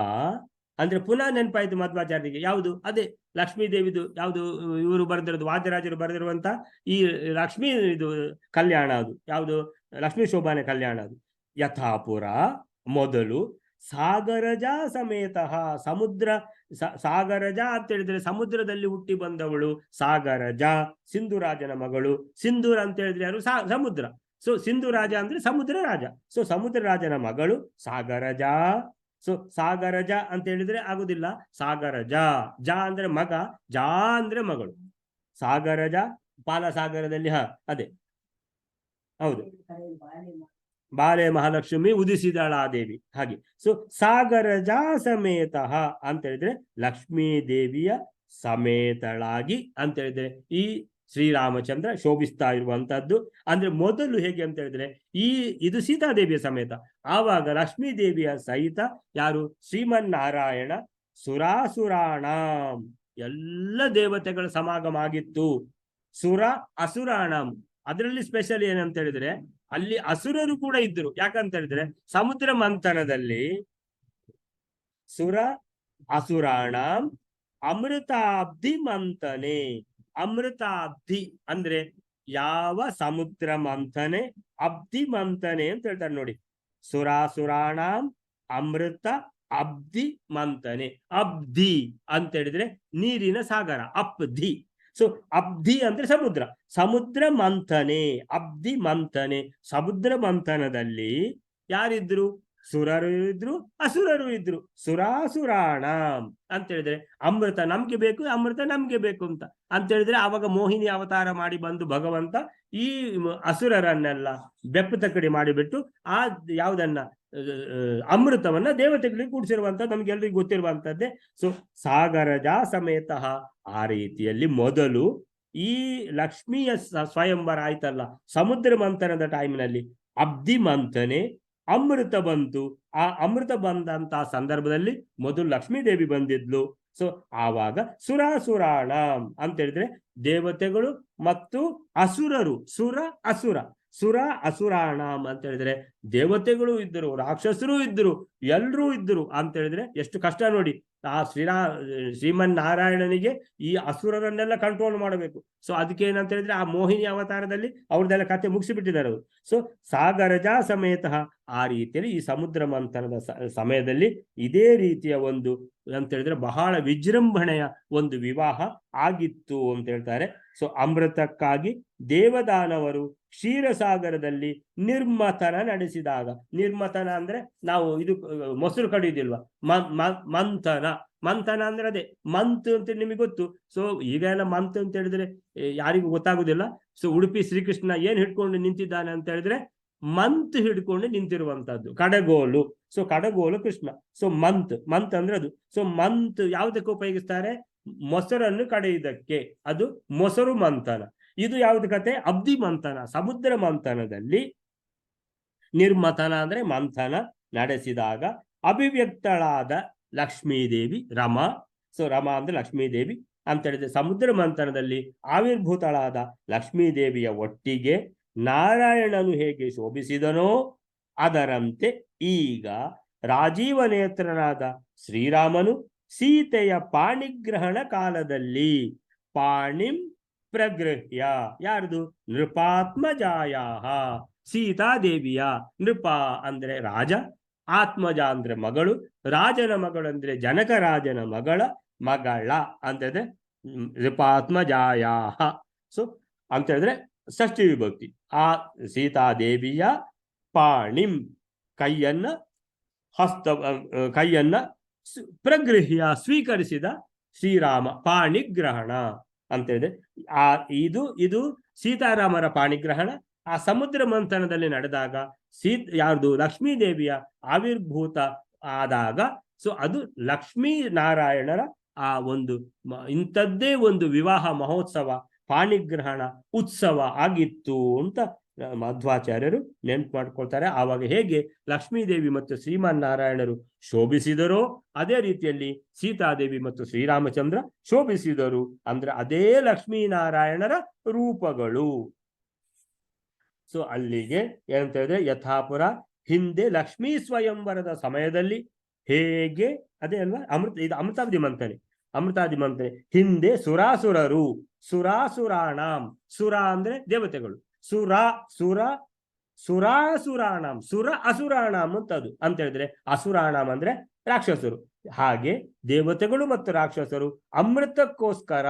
ಅಂದ್ರೆ ಪುನಃ ನೆನಪಾಯ್ತು ಮಧ್ವಾಚಾರ್ಯರಿಗೆ, ಯಾವುದು? ಅದೇ ಲಕ್ಷ್ಮೀ ದೇವಿದು, ಯಾವುದು ಇವರು ಬರೆದಿರೋದು, ವಾದ್ಯರಾಜರು ಬರೆದಿರುವಂತ ಈ ಲಕ್ಷ್ಮೀ ಇದು ಕಲ್ಯಾಣ, ಅದು ಯಾವುದು? ಲಕ್ಷ್ಮೀ ಶೋಭಾನೆ ಕಲ್ಯಾಣ ಅದು. ಯಥಾಪುರ ಮೊದಲು ಸಾಗರಜ ಸಮೇತ, ಸಮುದ್ರ ಸಾಗರಜ ಅಂತ ಹೇಳಿದ್ರೆ ಸಮುದ್ರದಲ್ಲಿ ಹುಟ್ಟಿ ಬಂದವಳು ಸಾಗರಜ, ಸಿಂಧುರಾಜನ ಮಗಳು. ಸಿಂಧೂರ ಅಂತ ಹೇಳಿದ್ರೆ ಯಾರು? ಸಮುದ್ರ. ಸೊ ಸಿಂಧುರಾಜ ಅಂದ್ರೆ ಸಮುದ್ರ ರಾಜ. ಸೊ ಸಮುದ್ರ ರಾಜನ ಮಗಳು ಸಾಗರಜ. ಸೊ ಸಾಗರಜ ಅಂತ ಹೇಳಿದ್ರೆ ಆಗುದಿಲ್ಲ, ಸಾಗರಜ. ಜ ಅಂದ್ರೆ ಮಗ, ಜಾ ಅಂದ್ರೆ ಮಗಳು. ಸಾಗರಜ ಪಾಲಸಾಗರದಲ್ಲಿ, ಅದೇ ಹೌದು, ಬಾಲೆ ಮಹಾಲಕ್ಷ್ಮಿ ಉದಿಸಿದಳಾದೇವಿ ಹಾಗೆ. ಸೊ ಸಾಗರಜ ಸಮೇತ ಅಂತ ಹೇಳಿದ್ರೆ ಲಕ್ಷ್ಮೀ ದೇವಿಯ ಸಮೇತಳಾಗಿ ಅಂತ ಹೇಳಿದ್ರೆ ಈ ಶ್ರೀರಾಮಚಂದ್ರ ಶೋಭಿಸ್ತಾ ಇರುವಂತಹದ್ದು. ಅಂದ್ರೆ ಮೊದಲು ಹೇಗೆ ಅಂತ ಹೇಳಿದ್ರೆ ಇದು ಸೀತಾದೇವಿಯ ಸಮೇತ, ಆವಾಗ ಲಕ್ಷ್ಮೀ ದೇವಿಯ ಸಹಿತ ಯಾರು? ಶ್ರೀಮನ್ನಾರಾಯಣ ಸುರಾಸುರಾಣ ಎಲ್ಲ ದೇವತೆಗಳ ಸಮಾಗಮ ಆಗಿತ್ತು. ಸುರ ಅಸುರಾಣಂ, ಅದರಲ್ಲಿ ಸ್ಪೆಷಲ್ ಏನಂತ ಹೇಳಿದ್ರೆ ಅಲ್ಲಿ ಅಸುರರು ಕೂಡ ಇದ್ರು. ಯಾಕಂತ ಹೇಳಿದ್ರೆ ಸಮುದ್ರ ಮಂಥನದಲ್ಲಿ ಸುರ ಅಸುರಾಣ ಅಮೃತಾಬ್ಧಿ ಮಂಥನೆ, ಅಮೃತಾಬ್ಧಿ ಅಂದ್ರೆ ಯಾವ ಸಮುದ್ರ ಮಂಥನೆ, ಅಬ್ಧಿ ಮಂಥನೆ ಅಂತ ಹೇಳ್ತಾರೆ ನೋಡಿ. ಸುರಾಸುರಾಣ ಅಮೃತ ಅಬ್ಧಿ ಮಂಥನೆ. ಅಬ್ಧಿ ಅಂತ ಹೇಳಿದ್ರೆ ನೀರಿನ ಸಾಗರ, ಅಬ್ಧಿ. ಸೊ ಅಬ್ಧಿ ಅಂದ್ರೆ ಸಮುದ್ರ, ಸಮುದ್ರ ಮಂಥನೆ, ಅಬ್ಧಿ ಮಂಥನೆ. ಸಮುದ್ರ ಮಂಥನದಲ್ಲಿ ಯಾರಿದ್ರು? ಸುರರು ಇದ್ರು, ಅಸುರರು ಇದ್ರು. ಸುರಾಸುರಾಣ ಅಂತ ಹೇಳಿದ್ರೆ ಅಮೃತ ನಮ್ಗೆ ಬೇಕು, ಅಮೃತ ನಮ್ಗೆ ಬೇಕು ಅಂತ ಹೇಳಿದ್ರೆ ಆವಾಗ ಮೋಹಿನಿ ಅವತಾರ ಮಾಡಿ ಬಂದು ಭಗವಂತ ಈ ಅಸುರರನ್ನೆಲ್ಲ ಬೆಪ್ಪತ ಕಡೆ ಮಾಡಿಬಿಟ್ಟು ಆ ಯಾವುದನ್ನ ಅಮೃತವನ್ನ ದೇವತೆಗಳಿಗೆ ಕೂಡಿಸಿರುವಂತ ನಮ್ಗೆಲ್ರಿಗೂ ಗೊತ್ತಿರುವಂತದ್ದೇ. ಸೊ ಸಾಗರಜ ಸಮೇತ ಆ ರೀತಿಯಲ್ಲಿ ಮೊದಲು ಈ ಲಕ್ಷ್ಮಿಯ ಸ್ವಯಂವರ ಆಯ್ತಲ್ಲ ಸಮುದ್ರ ಮಂಥನದ ಟೈಮ್ನಲ್ಲಿ, ಅಬ್ಧಿ ಮಂಥನೆ ಅಮೃತ ಬಂತು. ಆ ಅಮೃತ ಬಂದಂತಹ ಸಂದರ್ಭದಲ್ಲಿ ಮೊದಲು ಲಕ್ಷ್ಮೀ ದೇವಿ ಬಂದಿದ್ಲು. ಸೊ ಆವಾಗ ಸುರಾಸುರಾಣ ಅಂತ ಹೇಳಿದ್ರೆ ದೇವತೆಗಳು ಮತ್ತು ಅಸುರರು, ಸುರ ಅಸುರ, ಸುರ ಅಸುರಾಣ ಅಂತ ಹೇಳಿದ್ರೆ ದೇವತೆಗಳು ಇದ್ದರು, ರಾಕ್ಷಸರು ಇದ್ದರು, ಎಲ್ರೂ ಇದ್ದರು ಅಂತ ಹೇಳಿದ್ರೆ ಎಷ್ಟು ಕಷ್ಟ ನೋಡಿ. ಆ ಶ್ರೀಮನ್ನಾರಾಯಣನಿಗೆ ಈ ಅಸುರರನ್ನೆಲ್ಲ ಕಂಟ್ರೋಲ್ ಮಾಡಬೇಕು. ಸೊ ಅದಕ್ಕೆ ಏನಂತ ಹೇಳಿದ್ರೆ ಆ ಮೋಹಿನಿ ಅವತಾರದಲ್ಲಿ ಅವ್ರದ್ದೆಲ್ಲ ಕತೆ ಮುಗಿಸಿಬಿಟ್ಟಿದ್ದಾರೆ ಅವರು. ಸೊ ಸಾಗರಜ ಸಮೇತ ಆ ರೀತಿಯಲ್ಲಿ ಈ ಸಮುದ್ರ ಮಂಥನದ ಸಮಯದಲ್ಲಿ ಇದೇ ರೀತಿಯ ಒಂದು ಅಂತ ಹೇಳಿದ್ರೆ ಬಹಳ ವಿಜೃಂಭಣೆಯ ಒಂದು ವಿವಾಹ ಆಗಿತ್ತು ಅಂತ ಹೇಳ್ತಾರೆ. ಸೊ ಅಮೃತಕ್ಕಾಗಿ ದೇವದಾನವರು ಕ್ಷೀರಸಾಗರದಲ್ಲಿ ನಿರ್ಮಥನ ನಡೆಸಿದಾಗ, ನಿರ್ಮಥನ ಅಂದ್ರೆ ನಾವು ಇದು ಮೊಸರು ಕಡಿಯುದಿಲ್ವಾ, ಮಂಥನ. ಮಂಥನ ಅಂದ್ರೆ ಅದೇ ಮಂತ್ ಅಂತ ನಿಮಗೆ ಗೊತ್ತು. ಸೊ ಈಗ ಎಲ್ಲ ಮಂತ್ ಅಂತ ಹೇಳಿದ್ರೆ ಯಾರಿಗೂ ಗೊತ್ತಾಗುದಿಲ್ಲ. ಸೊ ಉಡುಪಿ ಶ್ರೀಕೃಷ್ಣ ಏನ್ ಹಿಡ್ಕೊಂಡು ನಿಂತಿದ್ದಾನೆ ಅಂತ ಹೇಳಿದ್ರೆ ಮಂತ್ ಹಿಡ್ಕೊಂಡು ನಿಂತಿರುವಂತಹದ್ದು, ಕಡಗೋಲು. ಸೊ ಕಡಗೋಲು ಕೃಷ್ಣ. ಸೊ ಮಂತ್, ಮಂತ್ ಅಂದ್ರೆ ಅದು. ಸೊ ಮಂತ್ ಯಾವುದಕ್ಕೆ ಉಪಯೋಗಿಸ್ತಾರೆ? ಮೊಸರನ್ನು ಕಡೆಯುವುದಕ್ಕೆ, ಅದು ಮೊಸರು ಮಂಥನ. ಇದು ಯಾವ್ದು ಕತೆ? ಅಬ್ಧಿ ಮಂಥನ. ಸಮುದ್ರ ಮಂಥನದಲ್ಲಿ ನಿರ್ಮಥನ ಅಂದ್ರೆ ಮಂಥನ ನಡೆಸಿದಾಗ ಅಭಿವ್ಯಕ್ತಳಾದ ಲಕ್ಷ್ಮೀದೇವಿ ರಮಾ. ಸೊ ರಮಾ ಅಂದ್ರೆ ಲಕ್ಷ್ಮೀದೇವಿ ಅಂತ ಹೇಳಿದ್ರೆ ಸಮುದ್ರ ಮಂಥನದಲ್ಲಿ ಆವಿರ್ಭೂತಳಾದ ಲಕ್ಷ್ಮೀದೇವಿಯ ಒಟ್ಟಿಗೆ ನಾರಾಯಣನು ಹೇಗೆ ಶೋಭಿಸಿದನೋ ಅದರಂತೆ ಈಗ ರಾಜೀವ ನೇತ್ರನಾದ ಶ್ರೀರಾಮನು ಸೀತೆಯ ಪಾಣಿಗ್ರಹಣ ಕಾಲದಲ್ಲಿ ಪಾಣಿಂ ಪ್ರಗೃಹ್ಯ, ಯಾರ್ದು? ನೃಪಾತ್ಮಜಾಯ, ಸೀತಾದೇವಿಯ. ನೃಪ ಅಂದ್ರೆ ರಾಜ, ಆತ್ಮಜ ಅಂದ್ರೆ ಮಗಳು, ರಾಜನ ಮಗಳು ಅಂದ್ರೆ ಜನಕ ರಾಜನ ಮಗಳ ಅಂತಂದ್ರೆ ನೃಪಾತ್ಮಜಾಯ. ಸೊ ಅಂತ ಹೇಳಿದ್ರೆ ಷಷ್ಠಿ ವಿಭಕ್ತಿ. ಆ ಸೀತಾದೇವಿಯ ಪಾಣಿಂ ಕೈಯನ್ನ ಪ್ರಗೃಹ್ಯ ಸ್ವೀಕರಿಸಿದ ಶ್ರೀರಾಮ. ಪಾಣಿಗ್ರಹಣ ಅಂತ ಹೇಳಿದ್ರೆ ಇದು ಸೀತಾರಾಮರ ಪಾಣಿಗ್ರಹಣ. ಆ ಸಮುದ್ರ ಮಂಥನದಲ್ಲಿ ನಡೆದಾಗ ಯಾರ್ದು? ಲಕ್ಷ್ಮೀದೇವಿಯ ಆವಿರ್ಭೂತ ಆದಾಗ. ಸೊ ಅದು ಲಕ್ಷ್ಮೀ ನಾರಾಯಣರ ಆ ಒಂದು ಇಂಥದ್ದೇ ಒಂದು ವಿವಾಹ ಮಹೋತ್ಸವ, ಪಾಣಿಗ್ರಹಣ ಉತ್ಸವ ಆಗಿತ್ತು ಅಂತ ಮಧ್ವಾಚಾರ್ಯರು ನೆನ್ಪು ಮಾಡ್ಕೊಳ್ತಾರೆ. ಆವಾಗ ಹೇಗೆ ಲಕ್ಷ್ಮೀದೇವಿ ಮತ್ತು ಶ್ರೀಮನ್ನಾರಾಯಣರು ಶೋಭಿಸಿದರೋ ಅದೇ ರೀತಿಯಲ್ಲಿ ಸೀತಾದೇವಿ ಮತ್ತು ಶ್ರೀರಾಮಚಂದ್ರ ಶೋಭಿಸಿದರು. ಅಂದ್ರೆ ಅದೇ ಲಕ್ಷ್ಮೀನಾರಾಯಣರ ರೂಪಗಳು. ಸೊ ಅಲ್ಲಿಗೆ ಏನಂತ ಹೇಳಿದ್ರೆ, ಯಥಾಪುರ ಹಿಂದೆ ಲಕ್ಷ್ಮೀ ಸ್ವಯಂವರದ ಸಮಯದಲ್ಲಿ ಹೇಗೆ, ಅದೇ ಅಲ್ವಾ ಇದು ಅಮೃತಾಬ್ಧಿ ಮಂಥನೆ. ಹಿಂದೆ ಸುರಾಸುರಾಣಾಂ, ಸುರ ಅಂದ್ರೆ ದೇವತೆಗಳು, ಸುರಾಸುರಾಣಾಂ, ಸುರ ಅಸುರಾಣಾಂ ಅಂತದು ಅಂತ ಹೇಳಿದ್ರೆ, ಅಸುರಾಣಾಂ ಅಂದ್ರೆ ರಾಕ್ಷಸರು. ಹಾಗೆ ದೇವತೆಗಳು ಮತ್ತು ರಾಕ್ಷಸರು ಅಮೃತಕ್ಕೋಸ್ಕರ,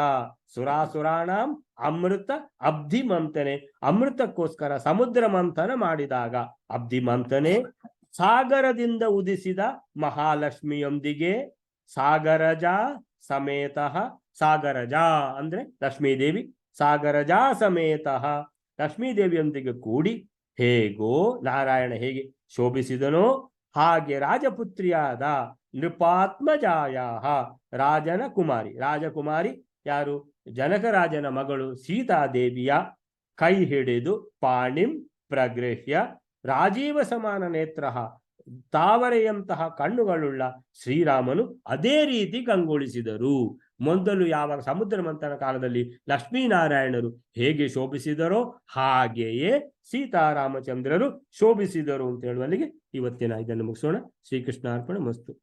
ಸುರಾಸುರಾಣಾಂ ಅಮೃತ ಅಬ್ಧಿ ಮಂಥನೆ, ಅಮೃತಕ್ಕೋಸ್ಕರ ಸಮುದ್ರ ಮಂಥನ ಮಾಡಿದಾಗ, ಅಬ್ಧಿ ಮಂಥನೆ ಸಾಗರದಿಂದ ಉದಿಸಿದ ಮಹಾಲಕ್ಷ್ಮಿಯೊಂದಿಗೆ ಸಾಗರಜಾ ಸಮೇತ, ಸಾಗರಜಾ ಅಂದ್ರೆ ಲಕ್ಷ್ಮೀದೇವಿ, ಸಾಗರಜಾ ಸಮೇತ ಲಕ್ಷ್ಮೀದೇವಿಯೊಂದಿಗೆ ಕೂಡಿ ಹೇಗೋ ನಾರಾಯಣ ಹೇಗೆ ಶೋಭಿಸಿದನೋ ಹಾಗೆ ರಾಜಪುತ್ರಿಯಾದ ನೃಪಾತ್ಮಜಾಯ, ರಾಜನ ಕುಮಾರಿ, ರಾಜಕುಮಾರಿ ಯಾರು? ಜನಕರಾಜನ ಮಗಳು ಸೀತಾದೇವಿಯ ಕೈ ಹಿಡಿದು ಪಾಣಿಂ ಪ್ರಗೃಹ್ಯ, ರಾಜೀವ ಸಮಾನ ನೇತ್ರ, ತಾವರೆಯಂತಹ ಕಣ್ಣುಗಳುಳ್ಳ ಶ್ರೀರಾಮನು ಅದೇ ರೀತಿ ಕಂಗೊಳಿಸಿದರು. ಮೊದಲು ಯಾವಾಗ ಸಮುದ್ರ ಮಂಥನ ಕಾಲದಲ್ಲಿ ಲಕ್ಷ್ಮೀನಾರಾಯಣರು ಹೇಗೆ ಶೋಭಿಸಿದರೋ ಹಾಗೆಯೇ ಸೀತಾರಾಮಚಂದ್ರರು ಶೋಭಿಸಿದರು ಅಂತ ಹೇಳುವಲ್ಲಿಗೆ ಇವತ್ತಿನ ಇದನ್ನು ಮುಗಿಸೋಣ. ಶ್ರೀಕೃಷ್ಣ ಅರ್ಪಣೆ ಮಸ್ತು.